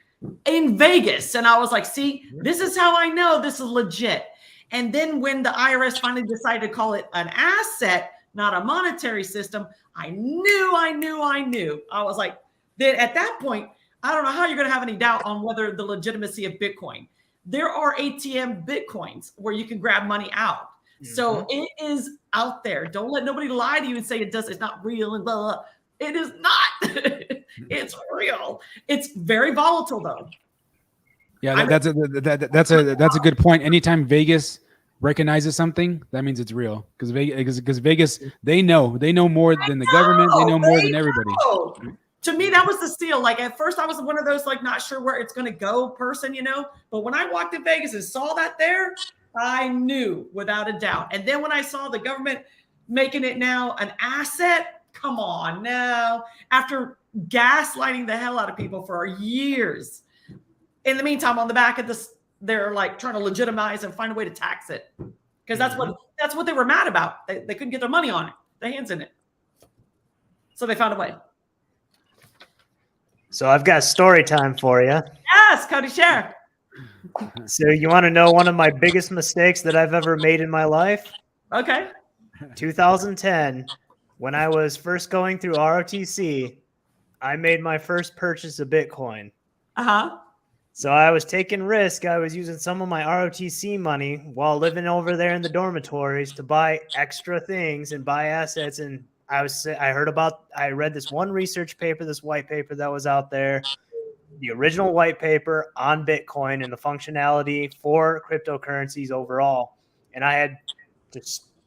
in Vegas. And I was like, see, this is how I know this is legit. And then when the IRS finally decided to call it an asset, not a monetary system, I knew. I was like, then at that point, I don't know how you're going to have any doubt on whether the legitimacy of Bitcoin. There are ATM Bitcoins where you can grab money out. So it is out there. Don't let nobody lie to you and say it's not real and blah, blah. It is not. It's real. It's very volatile though. Yeah, that's a good point. Anytime Vegas recognizes something, that means it's real. Because Vegas, they know more than the government. They know more than everybody. To me, that was the steal. Like at first, I was one of those like not sure where it's going to go person, you know. But when I walked in Vegas and saw that there, I knew without a doubt. And then when I saw the government making it now an asset, come on now. After gaslighting the hell out of people for years. In the meantime, on the back of this, they're like trying to legitimize and find a way to tax it. Because that's what they were mad about. They couldn't get their money on it, their hands in it. So they found a way. So I've got story time for you. Yes, Cody, share. So you want to know one of my biggest mistakes that I've ever made in my life? Okay. 2010, when I was first going through ROTC, I made my first purchase of Bitcoin. Uh-huh. So I was taking risk. I was using some of my ROTC money while living over there in the dormitories to buy extra things and buy assets. And I read this one research paper, this white paper that was out there, the original white paper on Bitcoin and the functionality for cryptocurrencies overall. And I had to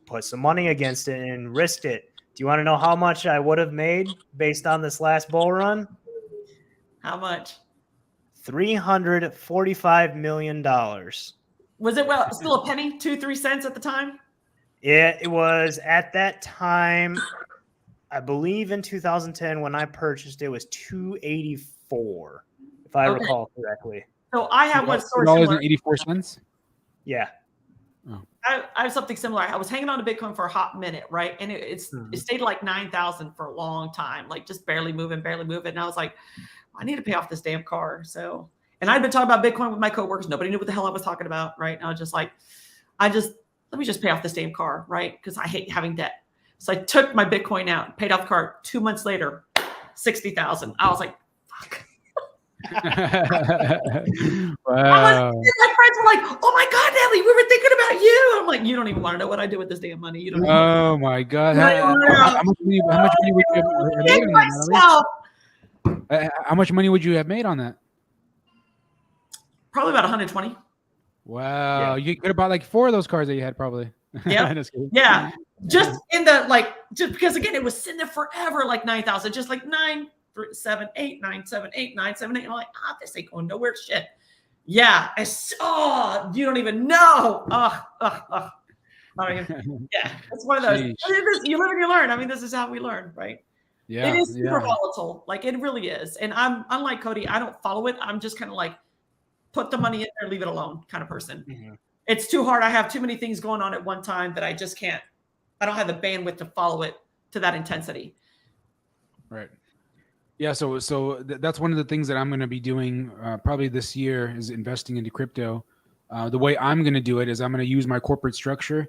put some money against it and risked it. Do you want to know how much I would have made based on this last bull run? How much? $345 million. Was it still a penny, 2-3 cents at the time? Yeah, it was at that time. I believe in 2010 when I purchased it was $2.84, if I recall correctly. So I have one source. $2.84. Yeah. Oh. I have something similar. I was hanging on to Bitcoin for a hot minute, right? And it stayed like 9,000 for a long time, like just barely moving. And I was like, I need to pay off this damn car. So, and I'd been talking about Bitcoin with my coworkers. Nobody knew what the hell I was talking about, right? And I was just like, let me just pay off this damn car, right? Because I hate having debt. So I took my Bitcoin out, paid off the car. 2 months later, 60,000. I was like, fuck. Wow. My friends were like, "Oh my God, Natalie, we were thinking about you." I'm like, "You don't even want to know what I do with this damn money. You don't." Oh my God! How much money would you have made on that, Natalie? How much money would you have made on that? Probably about 120. Wow, you could have bought like 4 of those cars that you had, probably. Yeah, yeah. Just in the just because again, it was sitting there forever, like 9,000, just like 978, 978, 978. I'm like, this ain't going nowhere. Shit. Yeah. You don't even know. I don't even, yeah. It's one of those. You live and you learn. I mean, this is how we learn, right? Yeah. It is super volatile. Like it really is. And I'm unlike Cody. I don't follow it. I'm just kind of like put the money in there, leave it alone kind of person. Mm-hmm. It's too hard. I have too many things going on at one time that I just can't. I don't have the bandwidth to follow it to that intensity. Right. Yeah. So that's one of the things that I'm going to be doing probably this year is investing into crypto. The way I'm going to do it is I'm going to use my corporate structure.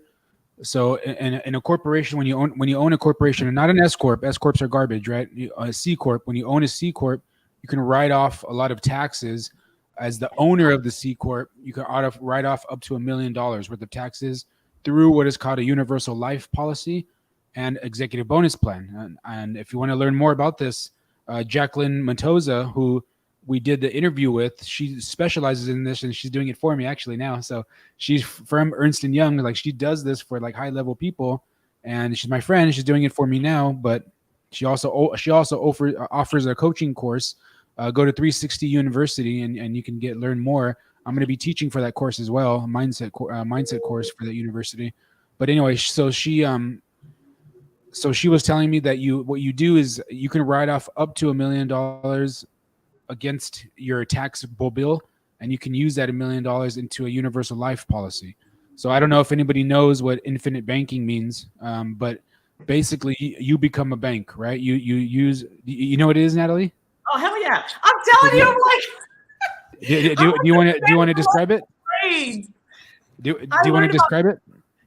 So in a corporation, when you own a corporation, and not an S corp, S corps are garbage, right? A C corp. When you own a C corp, you can write off a lot of taxes. As the owner of the C corp, you can write off up to $1 million worth of taxes through what is called a universal life policy and executive bonus plan. And if you want to learn more about this, Jacqueline Mendoza, who we did the interview with, she specializes in this and she's doing it for me actually now. So she's from Ernst & Young. Like she does this for like high level people and she's my friend. She's doing it for me now, but she also offers a coaching course. Go to 360 University and you can learn more. I'm going to be teaching for that course as well, mindset course for the university. But anyway, so she was telling me that what you do is you can write off up to $1 million against your taxable bill, and you can use that $1 million into a universal life policy. So I don't know if anybody knows what infinite banking means, but basically you become a bank, right? You know what it is, Natalie? Oh hell yeah! I'm telling you, I'm like. Do you want to describe it? Do you want to describe it?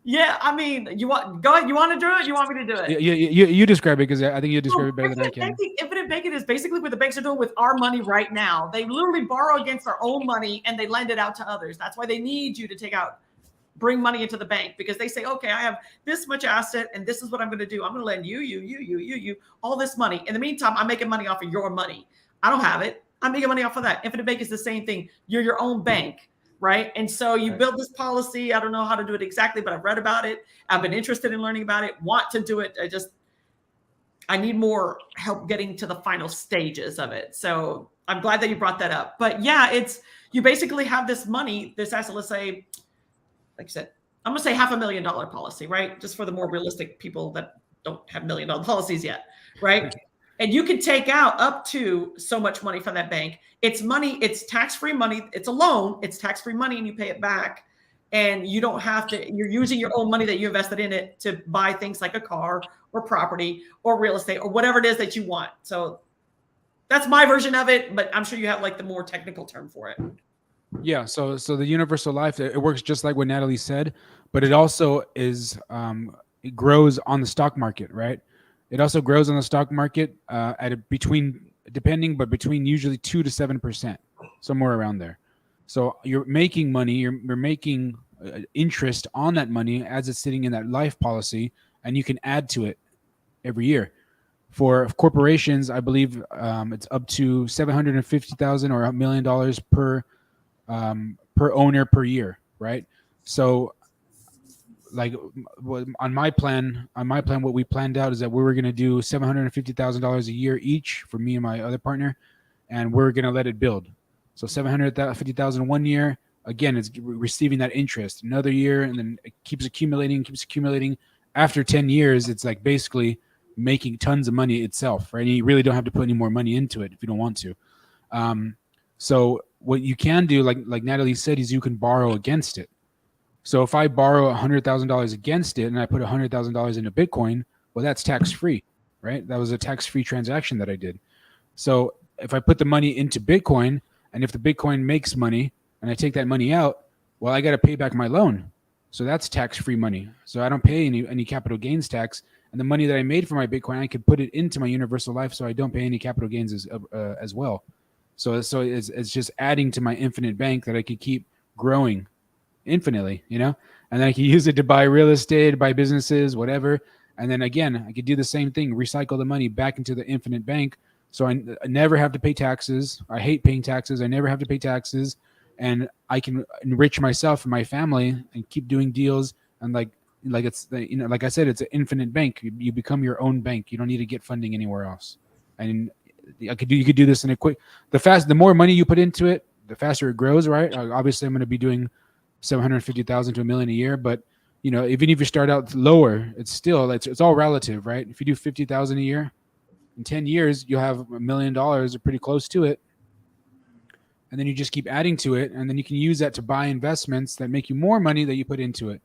Yeah, I mean, go ahead. You want to do it? You want me to do it? You describe it because I think you describe it better than I can. Infinite banking is basically what the banks are doing with our money right now. They literally borrow against their own money and they lend it out to others. That's why they need you to bring money into the bank, because they say, okay, I have this much asset and this is what I'm going to do. I'm going to lend you all this money. In the meantime, I'm making money off of your money. I don't have it. I'm making money off of that. Infinite bank is the same thing. You're your own bank, right? And so you build this policy. I don't know how to do it exactly, but I've read about it. I've been interested in learning about it, want to do it. I need more help getting to the final stages of it. So I'm glad that you brought that up. But yeah, you basically have this money, this asset, let's say, like I said, I'm going to say $500,000 policy, right? Just for the more realistic people that don't have $1 million policies yet, right? And you can take out up to so much money from that bank. It's money. It's tax-free money. It's a loan. It's tax-free money and you pay it back. And you don't have to, you're using your own money that you invested in it to buy things like a car or property or real estate or whatever it is that you want. So that's my version of it, but I'm sure you have like the more technical term for it. Yeah. So the universal life, it works just like what Natalie said, but it also is, it grows on the stock market, right? It also grows on the stock market between usually 2 to 7%, somewhere around there. So you're making money, you're making interest on that money as it's sitting in that life policy, and you can add to it every year. For corporations, I believe it's up to $750,000 or $1 million per owner per year, right? So like on my plan, what we planned out is that we were going to do $750,000 a year each for me and my other partner, and we're going to let it build. So $750,000 one year, again, it's receiving that interest. Another year, and then it keeps accumulating. After 10 years, it's like basically making tons of money itself, right? And you really don't have to put any more money into it if you don't want to. So what you can do, like Natalie said, is you can borrow against it. So if I borrow $100,000 against it and I put $100,000 into Bitcoin, well, that's tax free, right? That was a tax free transaction that I did. So if I put the money into Bitcoin, and if the Bitcoin makes money and I take that money out, well, I got to pay back my loan. So that's tax free money. So I don't pay any capital gains tax. And the money that I made for my Bitcoin, I could put it into my universal life, so I don't pay any capital gains as well. So it's just adding to my infinite bank that I could keep growing infinitely, and then I could use it to buy real estate, buy businesses, whatever. And then again, I could do the same thing, recycle the money back into the infinite bank. So I never have to pay taxes. I hate paying taxes. I never have to pay taxes, and I can enrich myself and my family and keep doing deals. And like it's, like I said, it's an infinite bank. You become your own bank. You don't need to get funding anywhere else. And you could do this in a quick, the more money you put into it, the faster it grows, right? Obviously I'm going to be doing 750,000 to $1 million a year, but even if you start out lower, it's all relative, right? If you do 50,000 a year, in 10 years, you'll have $1 million or pretty close to it. And then you just keep adding to it. And then you can use that to buy investments that make you more money that you put into it.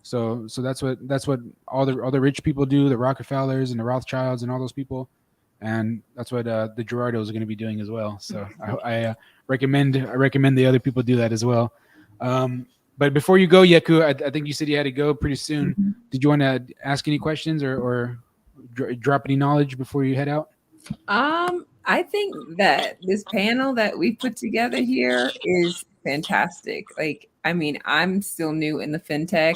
So that's what all the rich people do, the Rockefellers and the Rothschilds and all those people. And that's what the Gerardos are going to be doing as well. So I recommend the other people do that as well. But before you go, Yeku, I think you said you had to go pretty soon. Mm-hmm. Did you want to ask any questions or drop any knowledge before you head out? I think that this panel that we put together here is fantastic. I'm still new in the fintech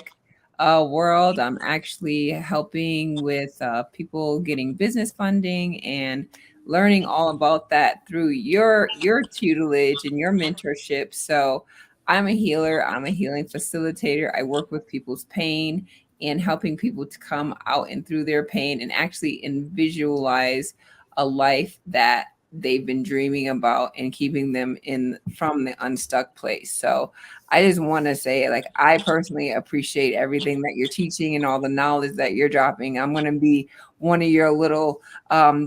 world. I'm actually helping with people getting business funding and learning all about that through your tutelage and your mentorship. So I'm a healer. I'm a healing facilitator. I work with people's pain and helping people to come out and through their pain and actually visualize a life that they've been dreaming about and keeping them from the unstuck place. So I just want to say, I personally appreciate everything that you're teaching and all the knowledge that you're dropping. I'm going to be one of your little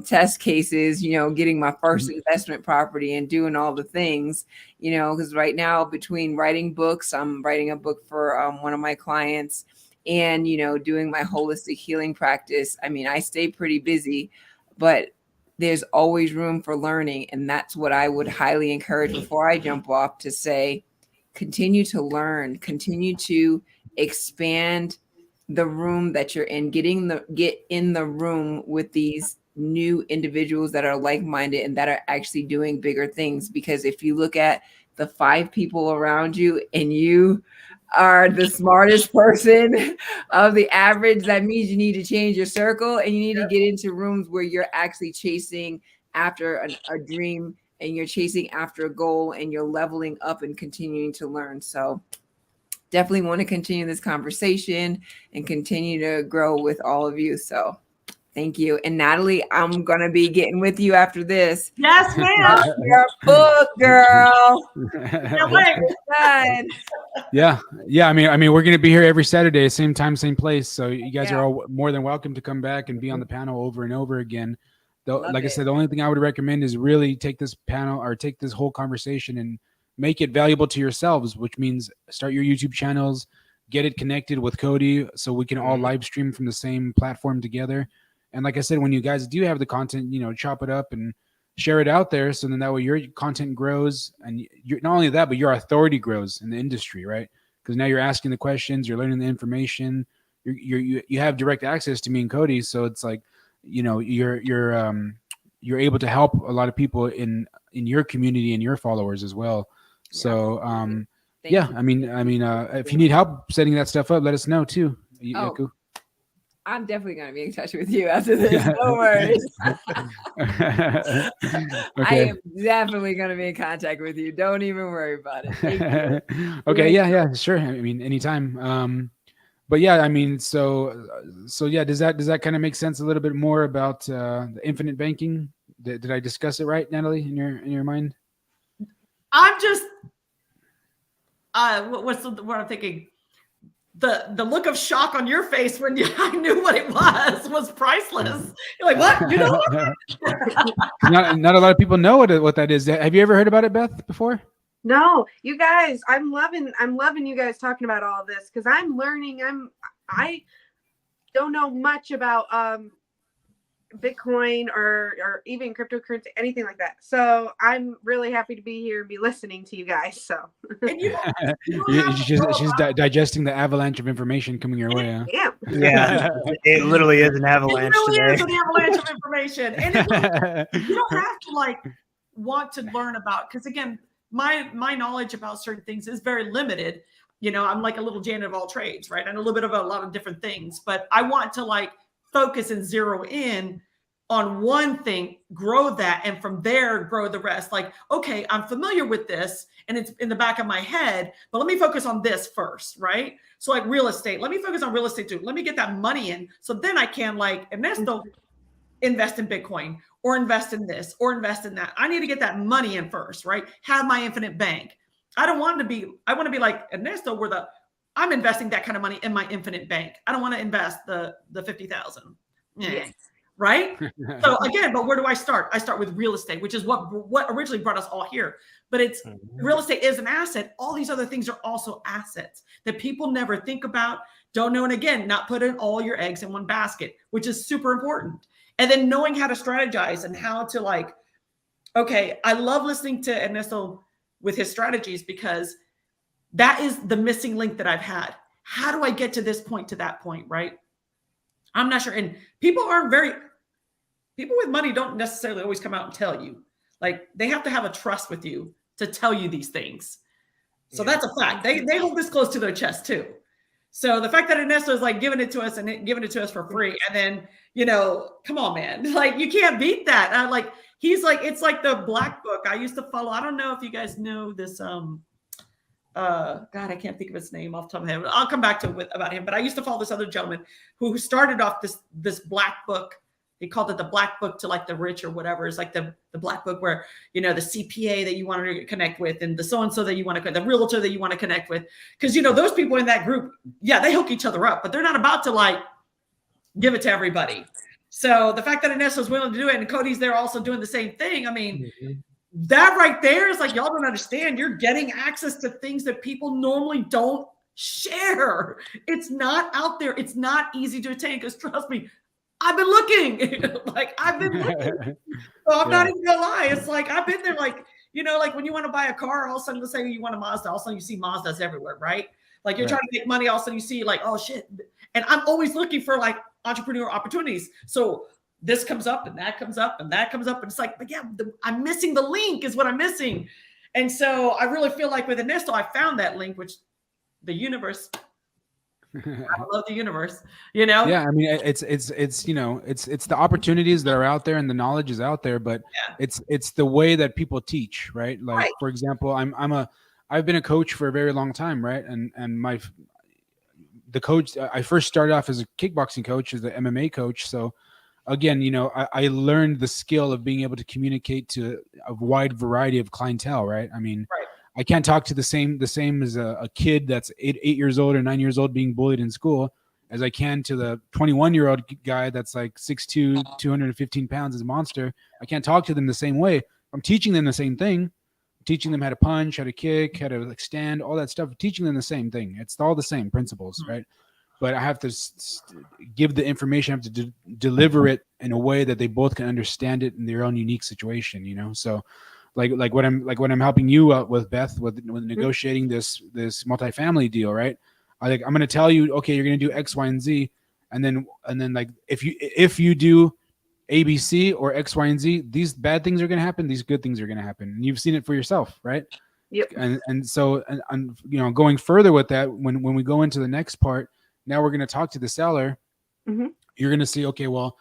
test cases, getting my first investment property and doing all the things, because right now between writing books, I'm writing a book for one of my clients and, doing my holistic healing practice. I stay pretty busy, but there's always room for learning. And that's what I would highly encourage before I jump off to say, continue to learn, continue to expand the room that you're in, get in the room with these new individuals that are like-minded and that are actually doing bigger things. Because if you look at the 5 people around you and you are the smartest person of the average, that means you need to change your circle and you need to get into rooms where you're actually chasing after a dream and you're chasing after a goal and you're leveling up and continuing to learn. So definitely want to continue this conversation and continue to grow with all of you. So thank you. And Natalie, I'm going to be getting with you after this. Yes, ma'am. Your book, girl. Yeah. We're going to be here every Saturday, same time, same place. So you guys are all more than welcome to come back and be on the panel over and over again. I said, the only thing I would recommend is really take this panel or take this whole conversation and make it valuable to yourselves, which means start your YouTube channels, get it connected with Cody so we can all live stream from the same platform together. And like I said, when you guys do have the content, chop it up and share it out there. So then that way your content grows, and not only that, but your authority grows in the industry, right? Because now you're asking the questions, you're learning the information, you have direct access to me and Cody. So it's like, you're able to help a lot of people in your community and your followers as well. So, if you need help setting that stuff up, let us know too. Yeku. I'm definitely going to be in touch with you after this. No worries. I am definitely going to be in contact with you. Don't even worry about it. Okay. Yeah, sure. Anytime. But yeah, so yeah, does that kind of make sense a little bit more about the infinite banking? Did I discuss it right, Natalie, in your mind? I'm just, what I'm thinking. The look of shock on your face when I knew what it was priceless. You're like, what? You know? Not a lot of people know what that is. Have you ever heard about it, Beth, before? No, you guys, I'm loving you guys talking about all this because I'm learning. I don't know much about Bitcoin or even cryptocurrency, anything like that. So I'm really happy to be here and be listening to you guys. So And you don't have to know She's about digesting the avalanche of information coming your way. Huh? yeah. Yeah, it literally is an it avalanche really today. is an avalanche of information. And you don't have to like want to learn about, because again, my knowledge about certain things is very limited. You know, I'm like a little Janet of all trades, right? I know a little bit about a lot of different things, but I want to like focus and zero in on one thing, grow that, and from there grow the rest. Like, okay, I'm familiar with this and it's in the back of my head, but let me focus on this first, right? So like real estate, let me focus on real estate too. Let me get that money in, so then I can, like Ernesto, invest in Bitcoin or invest in this or invest in that. I need to get that money in first, right? Have my infinite bank. I want to be like Ernesto, where I'm investing that kind of money in my infinite bank. I don't want to invest the 50,000. Yes. Right? So again, but where do I start? I start with real estate, which is what originally brought us all here. But it's real estate is an asset. All these other things are also assets that people never think about, don't know. And again, not putting all your eggs in one basket, which is super important. And then knowing how to strategize and how to like, okay, I love listening to Ernesto with his strategies, because that is the missing link that I've had. How do I get to this point, to that point, right? I'm not sure. And people with money don't necessarily always come out and tell you. Like, they have to have a trust with you to tell you these things. So that's a fact. They hold this close to their chest too. So the fact that Ernesto is like giving it to us and giving it to us for free, and then, you know, come on, man, like you can't beat that. Like, he's like, it's like the Black Book. I used to follow. I don't know if you guys know this. God, I can't think of his name off the top of my head. I'll come back to it about him. But I used to follow this other gentleman who started off this Black Book. He called it the Black Book to like the rich or whatever. It's like the Black Book where, you know, the CPA that you want to connect with and the so-and-so that you want to, the realtor that you want to connect with. Because, you know, those people in that group, yeah, they hook each other up, but they're not about to like give it to everybody. So the fact that Ernesto's willing to do it and Cody's there also doing the same thing. I mean, that right there is like, y'all don't understand. You're getting access to things that people normally don't share. It's not out there. It's not easy to attain, because trust me, I've been looking. Like, I've been looking. So I'm not even gonna lie. It's like, I've been there. Like, you know, like when you want to buy a car, all of a sudden, let's say you want a Mazda, all of a sudden you see Mazdas everywhere, right? Like, you're trying to make money, all of a sudden you see like, oh shit. And I'm always looking for like entrepreneur opportunities. So this comes up and that comes up and that comes up. And it's like, but yeah, I'm missing the link is what I'm missing. And so I really feel like with Ernesto, I found that link, which the universe, I love the universe, you know? Yeah. I mean, it's, you know, it's the opportunities that are out there and the knowledge is out there, but it's the way that people teach, right? Like, for example, I've been a coach for a very long time. Right. And the coach, I first started off as a kickboxing coach, as the MMA coach. So again, you know, I learned the skill of being able to communicate to a wide variety of clientele, right? I mean, I can't talk to the same as a kid that's 8 years old or 9 years old being bullied in school as I can to the 21-year-old guy that's like 6'2", 215 pounds, is a monster. I can't talk to them the same way. I'm teaching them the same thing, teaching them how to punch, how to kick, how to like stand, all that stuff, teaching them the same thing. It's all the same principles, right? But I have to give the information, I have to deliver it in a way that they both can understand it in their own unique situation, you know? So like what I'm helping you out with, Beth, with negotiating this multifamily deal, right? I'm going to tell you, okay, you're going to do X, Y, and Z. And then like, if you do ABC or X, Y, and Z, these bad things are going to happen. These good things are going to happen. And you've seen it for yourself, right? Yep. And so, you know, going further with that, when we go into the next part, now we're going to talk to the seller. You're going to see, okay, well,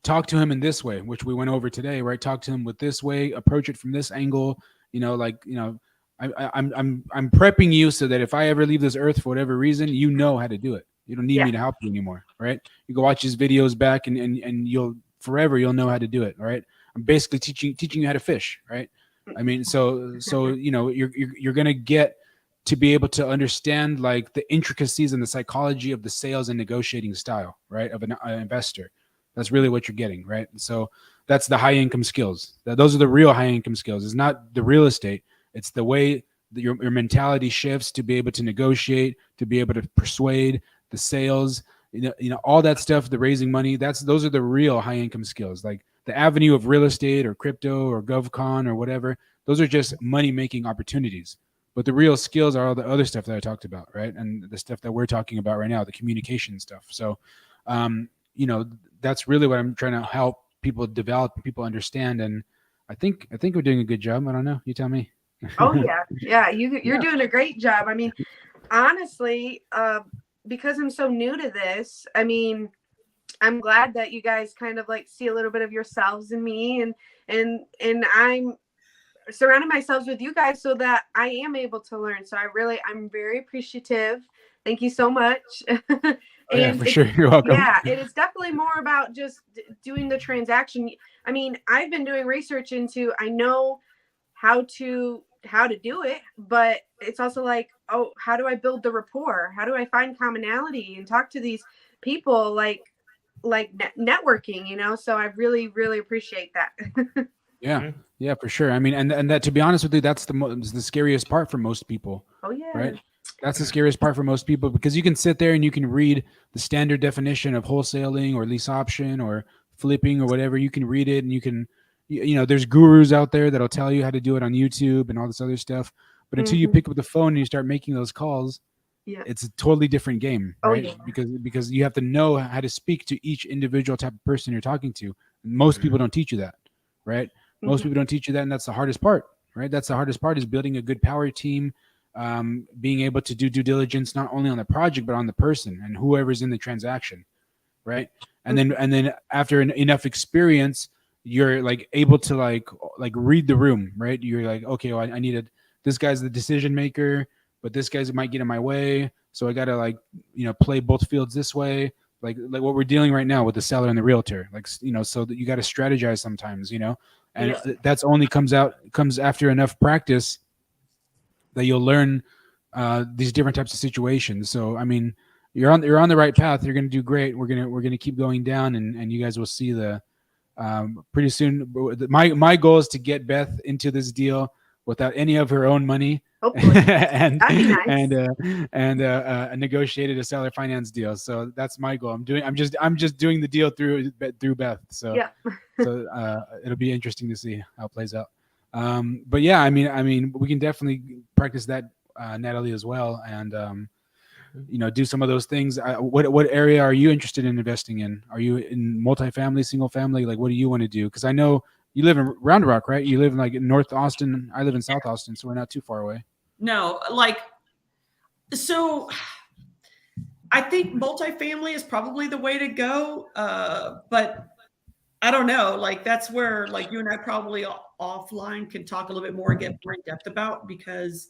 talk to him in this way, which we went over today, right? Talk to him with this way, approach it from this angle, you know, like, you know, I'm prepping you so that if I ever leave this earth for whatever reason, you know how to do it. You don't need me to help you anymore, right? You go watch his videos back and you'll know how to do it, right? I'm basically teaching you how to fish, right? I mean, so you know, you're going to get to be able to understand like the intricacies and the psychology of the sales and negotiating style, right, of an investor. That's really what you're getting, right? So that's the high income skills. Those are the real high income skills. It's not the real estate. It's the way your mentality shifts to be able to negotiate, to be able to persuade, the sales, all that stuff, the raising money. Those are the real high income skills. Like the avenue of real estate or crypto or GovCon or whatever. Those are just money making opportunities. But the real skills are all the other stuff that I talked about, right? And the stuff that we're talking about right now, the communication stuff. So, that's really what I'm trying to help people develop, people understand. And I think we're doing a good job. I don't know. You tell me. Oh yeah. You're doing a great job. I mean, honestly, because I'm so new to this, I mean, I'm glad that you guys kind of like see a little bit of yourselves in me, and I'm surrounding myself with you guys so that I am able to learn. So I'm very appreciative. Thank you so much. Oh, yeah, for sure. You're welcome. Yeah, it is definitely more about just doing the transaction. I mean, I've been doing research into, I know how to do it, but it's also like, oh, how do I build the rapport? How do I find commonality and talk to these people like networking, So I really, really appreciate that. Yeah, for sure. I mean, and that, to be honest with you, that's the scariest part for most people. Oh yeah. Right. That's the scariest part for most people, because you can sit there and you can read the standard definition of wholesaling or lease option or flipping or whatever. You can read it and you can, there's gurus out there that'll tell you how to do it on YouTube and all this other stuff. But until you pick up the phone and you start making those calls, it's a totally different game, right? Oh, yeah. Because you have to know how to speak to each individual type of person you're talking to. Most people don't teach you that, right? Most people don't teach you that, and that's the hardest part, right? That's the hardest part, is building a good power team, being able to do due diligence not only on the project but on the person and whoever's in the transaction, right? And then after enough experience, you're like able to like read the room, right? You're like, okay, well, I needed this guy's the decision maker, but this guy's might get in my way, so I gotta play both fields this way, like what we're dealing right now with the seller and the realtor, so that you got to strategize sometimes, and that's only comes after enough practice that you'll learn these different types of situations. So I mean, you're on the right path. You're gonna do great. We're gonna keep going down, and you guys will see the pretty soon. My goal is to get Beth into this deal without any of her own money. and negotiated a seller finance deal. So that's my goal. I'm just doing the deal through Beth. So so it'll be interesting to see how it plays out. But yeah, I mean, we can definitely practice that, Natalie, as well, and do some of those things. What area are you interested in investing in? Are you in multifamily, single family? Like, what do you want to do? Because I know you live in Round Rock, right? You live in like in North Austin. I live in South Austin, so we're not too far away. No, so I think multifamily is probably the way to go. But I don't know, that's where you and I probably offline can talk a little bit more and get more in depth about, because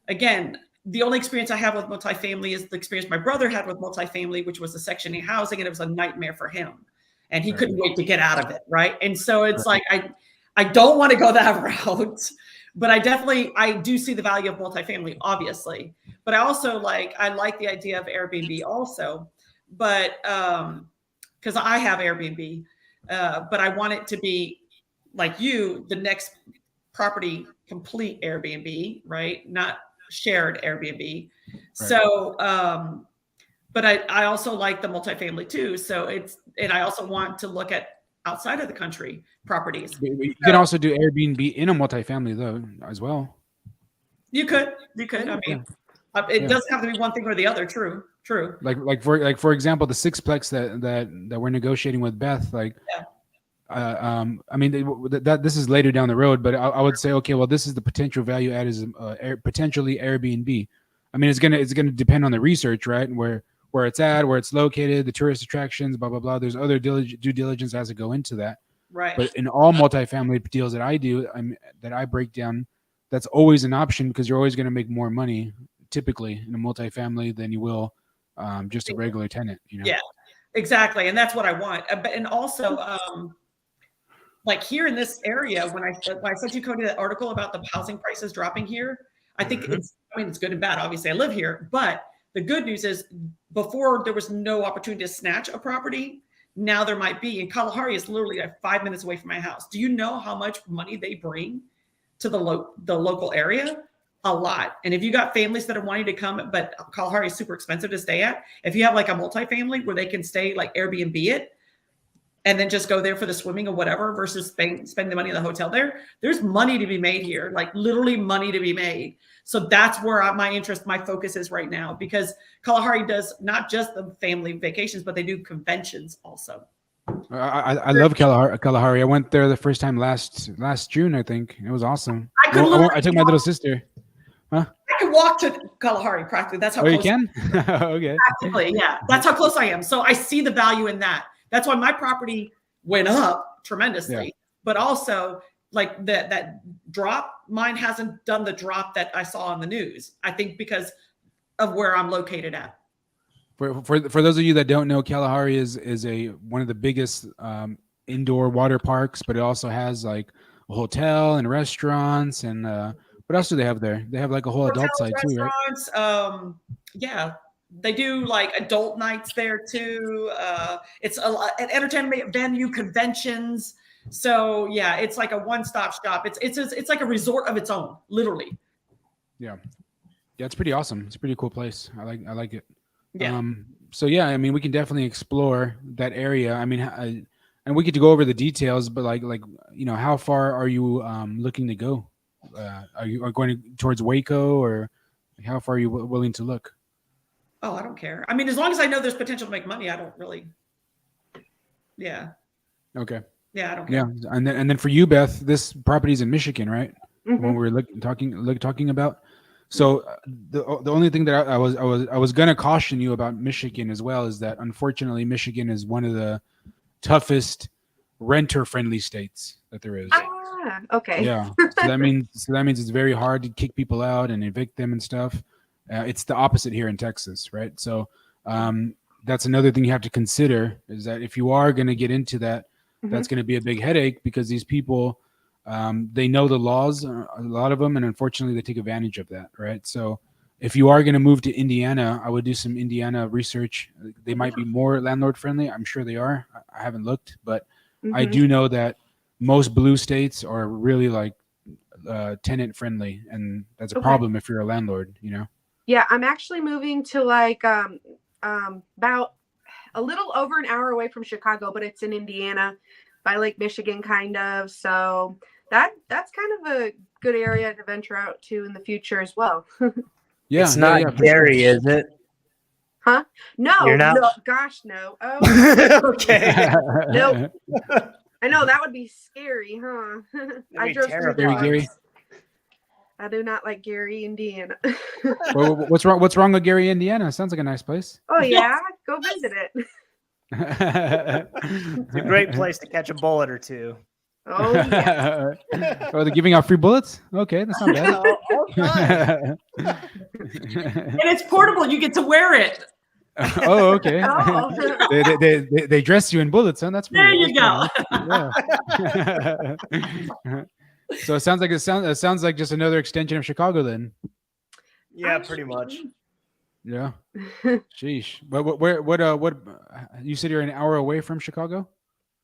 again, the only experience I have with multifamily is the experience my brother had with multifamily, which was the Section 8 housing, and it was a nightmare for him. And he couldn't wait to get out of it, right? And so it's like, I don't want to go that route, but I do see the value of multifamily, obviously. But I also I like the idea of Airbnb also, but because I have Airbnb, but I want it to be like the next property complete Airbnb, right? Not shared Airbnb. Right. So, but I also like the multifamily too. So and I also want to look at outside of the country properties. You can also do Airbnb in a multifamily though, as well. You could. I mean, it doesn't have to be one thing or the other. True. Like for example, the sixplex that we're negotiating with Beth, I mean, this is later down the road, but I would say, okay, well, this is the potential value add is potentially Airbnb. I mean, it's gonna depend on the research, right? And where it's at, where it's located, the tourist attractions, blah blah blah. There's other due diligence has to go into that. Right. But in all multifamily deals that I do, that I break down, that's always an option, because you're always going to make more money typically in a multifamily than you will just a regular tenant. Yeah, exactly, and that's what I want. And also, here in this area, when I sent you, Cody, that article about the housing prices dropping here, I think it's good and bad. Obviously, I live here, but the good news is, before there was no opportunity to snatch a property. Now there might be. And Kalahari is literally 5 minutes away from my house. Do you know how much money they bring to the local area? a lot. And if you got families that are wanting to come, but Kalahari is super expensive to stay at, if you have like a multifamily where they can stay like Airbnb it and then just go there for the swimming or whatever versus spend the money in the hotel there's money to be made here, like literally money to be made. So that's where my interest, my focus is right now, because Kalahari does not just the family vacations, but they do conventions also. I love Kalahari. I went there the first time last June, I think. It was awesome. I took my little sister. Huh? I can walk to Kalahari practically. That's how close you can? Okay. Practically, yeah. That's how close I am. So I see the value in that. That's why my property went up tremendously. Yeah. But also, like that drop, mine hasn't done the drop that I saw on the news. I think because of where I'm located at. For those of you that don't know, Kalahari is one of the biggest indoor water parks, but it also has like a hotel and restaurants and what else do they have there? They have like a whole adult side too, right? Yeah, they do like adult nights there too. It's an entertainment venue, conventions. So yeah, it's like a one-stop shop. It's like a resort of its own, literally. Yeah, it's pretty awesome. It's a pretty cool place. I like it. Yeah. So yeah, I mean, we can definitely explore that area. I mean, and we get to go over the details, but like how far are you looking to go? Are you going towards Waco, or how far are you willing to look? Oh, I don't care. I mean, as long as I know there's potential to make money, I don't really. Yeah. Okay. Yeah, I don't care. Yeah, and then for you, Beth, this property's in Michigan, right? Mm-hmm. When we were talking about. So the only thing that I was gonna caution you about Michigan as well is that unfortunately Michigan is one of the toughest renter-friendly states that there is. Ah, okay. Yeah. So that means it's very hard to kick people out and evict them and stuff. It's the opposite here in Texas, right? So that's another thing you have to consider is that if you are going to get into that, that's going to be a big headache because these people. They know the laws, a lot of them, and unfortunately they take advantage of that, right? So if you are going to move to Indiana, I would do some Indiana research. They might be more landlord friendly. I'm sure they are. I haven't looked, but I do know that most blue states are really like tenant friendly, and that's a problem if you're a landlord, Yeah, I'm actually moving to like about a little over an hour away from Chicago, but it's in Indiana by Lake Michigan kind of. So that's kind of a good area to venture out to in the future as well. Yeah, it's not Gary, is it? Huh? No, You're not? No, gosh, no. Oh, okay. Nope. I know that would be scary, huh? I drove through there. Gary. I do not like Gary, Indiana. Well, what's wrong with Gary, Indiana? Sounds like a nice place. Oh yeah, go visit it. It's a great place to catch a bullet or two. Oh yeah. Oh, they're giving out free bullets? Okay, that's not bad. And it's portable. You get to wear it. Oh, okay. Oh. They dress you in bullets, huh? That's pretty. There you go. Yeah. So it sounds like just another extension of Chicago then. Yeah, pretty much. Yeah. Sheesh. But what you said you're an hour away from Chicago?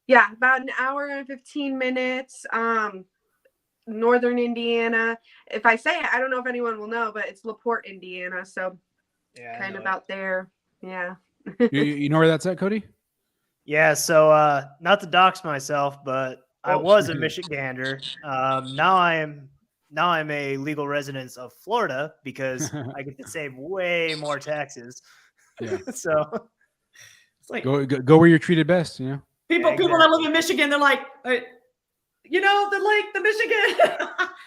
Yeah, about an hour and 15 minutes. Northern Indiana. If I say it, I don't know if anyone will know, but it's LaPorte, Indiana. So yeah, kind of out there. Yeah. you know where that's at, Cody? Yeah, so not to dox myself, but I was a Michigander. Now I'm a legal resident of Florida because I get to save way more taxes. Yeah. So it's like go where you're treated best, People that live in Michigan, they're like, the lake, the Michigan.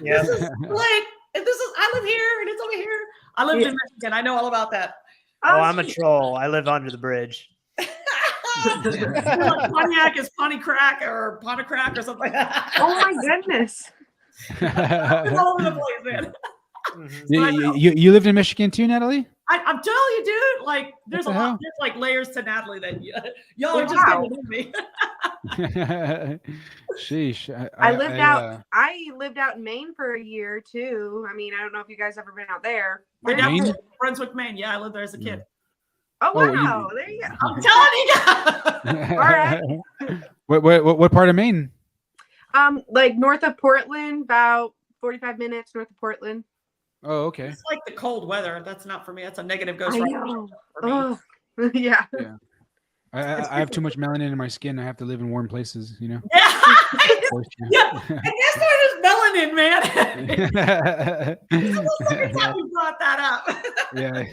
Yeah. This is lake, and I live here, and it's over here. I lived in Michigan. I know all about that. Oh, I'm a troll. I live under the bridge. Like Pontiac is Ponticrack or Ponticrack or something like that. Oh my goodness. It's all over the place, man. You lived in Michigan too, Natalie? I'm telling you, dude. Like, there's there's like layers to Natalie that y'all are just getting to me. Sheesh. I lived out in Maine for a year too. I mean, I don't know if you guys ever been out there. My dad was in Brunswick, Maine. Yeah, I lived there as a kid. Oh wow! There you go. I'm telling you. All right. What part of Maine? Like north of Portland, about 45 minutes north of Portland. Oh, okay. It's like the cold weather. That's not for me. That's a negative ghost I right know. for me. Oh, yeah. Yeah. I have too much melanin in my skin. I have to live in warm places, you know. Yeah. Forced to. Yeah. And that's why there's melanin, man. Yeah. It's the second time you brought that up. Yeah.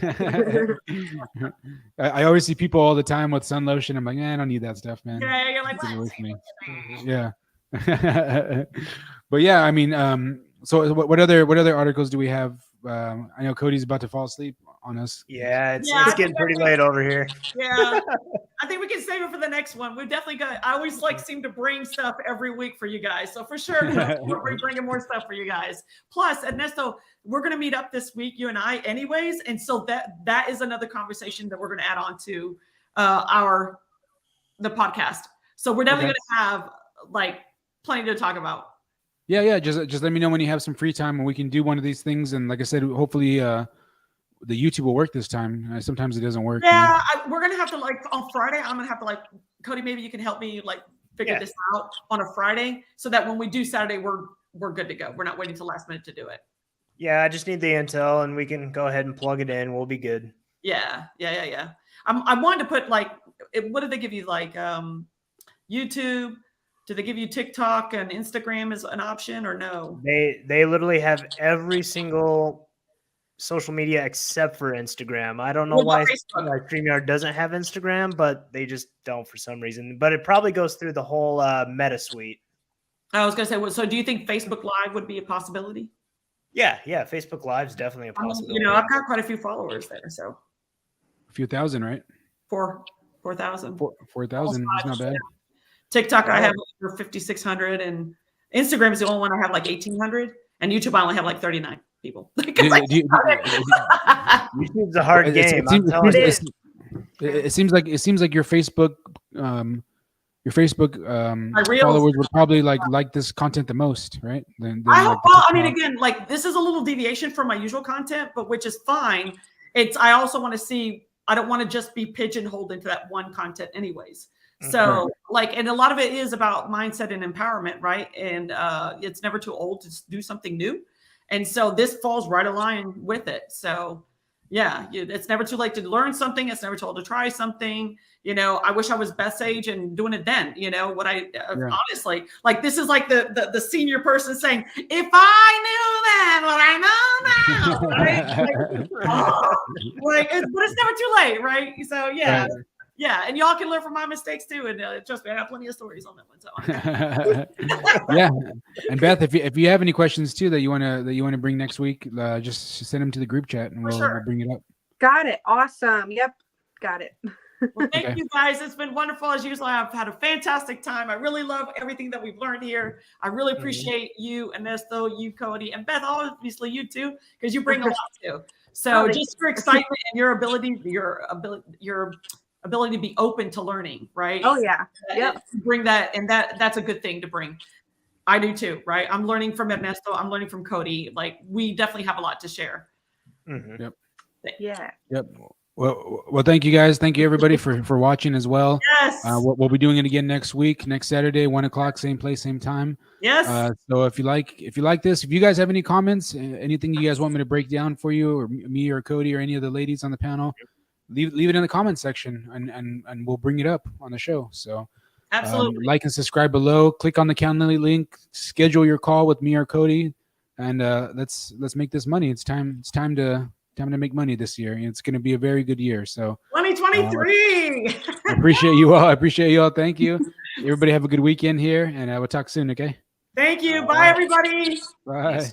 I always see people all the time with sun lotion. I'm like, I don't need that stuff, man. Yeah, you're like, Take it away what? from me. Yeah. But yeah, I mean, so what other articles do we have? I know Cody's about to fall asleep on us. Yeah, it's Yeah, I getting think pretty that's- late over here. Yeah. I think we can save it for the next one. We've definitely got, I always like seem to bring stuff every week for you guys. So for sure, we're bringing more stuff for you guys. Plus, Ernesto, we're going to meet up this week, you and I anyways. And so that is another conversation that we're going to add on to the podcast. So we're definitely going to have like plenty to talk about. Yeah. Just let me know when you have some free time and we can do one of these things. And like I said, hopefully the YouTube will work this time. Sometimes it doesn't work. Yeah, we're gonna have to like on Friday. I'm gonna have to like Cody. Maybe you can help me like figure this out on a Friday, so that when we do Saturday, we're good to go. We're not waiting till last minute to do it. Yeah, I just need the intel, and we can go ahead and plug it in. We'll be good. Yeah. I wanted to put like, what did they give you? Like YouTube? Do they give you TikTok and Instagram as an option or no? They literally have every single social media except for Instagram. I don't know why StreamYard doesn't have Instagram, but they just don't for some reason. But it probably goes through the whole Meta suite. I was gonna say, so do you think Facebook Live would be a possibility? Yeah, Facebook Live is definitely a possibility. You know, I've got quite a few followers there, so A few thousand, right? 4,000. 4,000. It's not bad. TikTok, I have over 5,600, and Instagram is the only one I have like 1,800, and YouTube I only have like 39 people. YouTube's a hard game. It seems like your Facebook followers would probably like this content the most, right? I hope. Well, I mean, again, like this is a little deviation from my usual content, but which is fine. I also want to see. I don't want to just be pigeonholed into that one content, anyways. So and a lot of it is about mindset and empowerment, right? And it's never too old to do something new. And so this falls right in line with it. So yeah, it's never too late to learn something. It's never too old to try something. You know, I wish I was Beth's age and doing it then, you know, honestly, like this is like the senior person saying, if I knew then what I know now, right? But it's never too late, right? So yeah. Right. Yeah, and y'all can learn from my mistakes too. And trust me, I have plenty of stories on that one. So yeah, and Beth, if you have any questions too that you want to bring next week, just send them to the group chat and we'll bring it up. Got it. Awesome. Yep, got it. Well, thank you guys. It's been wonderful as usual. I've had a fantastic time. I really love everything that we've learned here. I really appreciate you, Ernesto, you, Cody, and Beth. Obviously, you too, because you bring a lot too. So just your excitement and your ability to be open to learning, right? Oh yeah. Yep. Bring that, and that's a good thing to bring. I do too, right? I'm learning from Ernesto. I'm learning from Cody. Like we definitely have a lot to share. Mm-hmm. Yep. Yeah. Yep. Well, thank you guys. Thank you everybody for watching as well. Yes. We'll be doing it again next week, next Saturday, 1 o'clock, same place, same time. Yes. So if you like this, if you guys have any comments, anything you guys want me to break down for you, or me or Cody or any of the ladies on the panel, leave it in the comment section and we'll bring it up on the show. So absolutely like and subscribe below, click on the Calendly link, schedule your call with me or Cody, and let's make this money. It's time to make money this year. It's going to be a very good year. So 2023. I appreciate you all. Thank you. Everybody have a good weekend here, and we'll talk soon. Okay. Thank you. Bye everybody. Bye.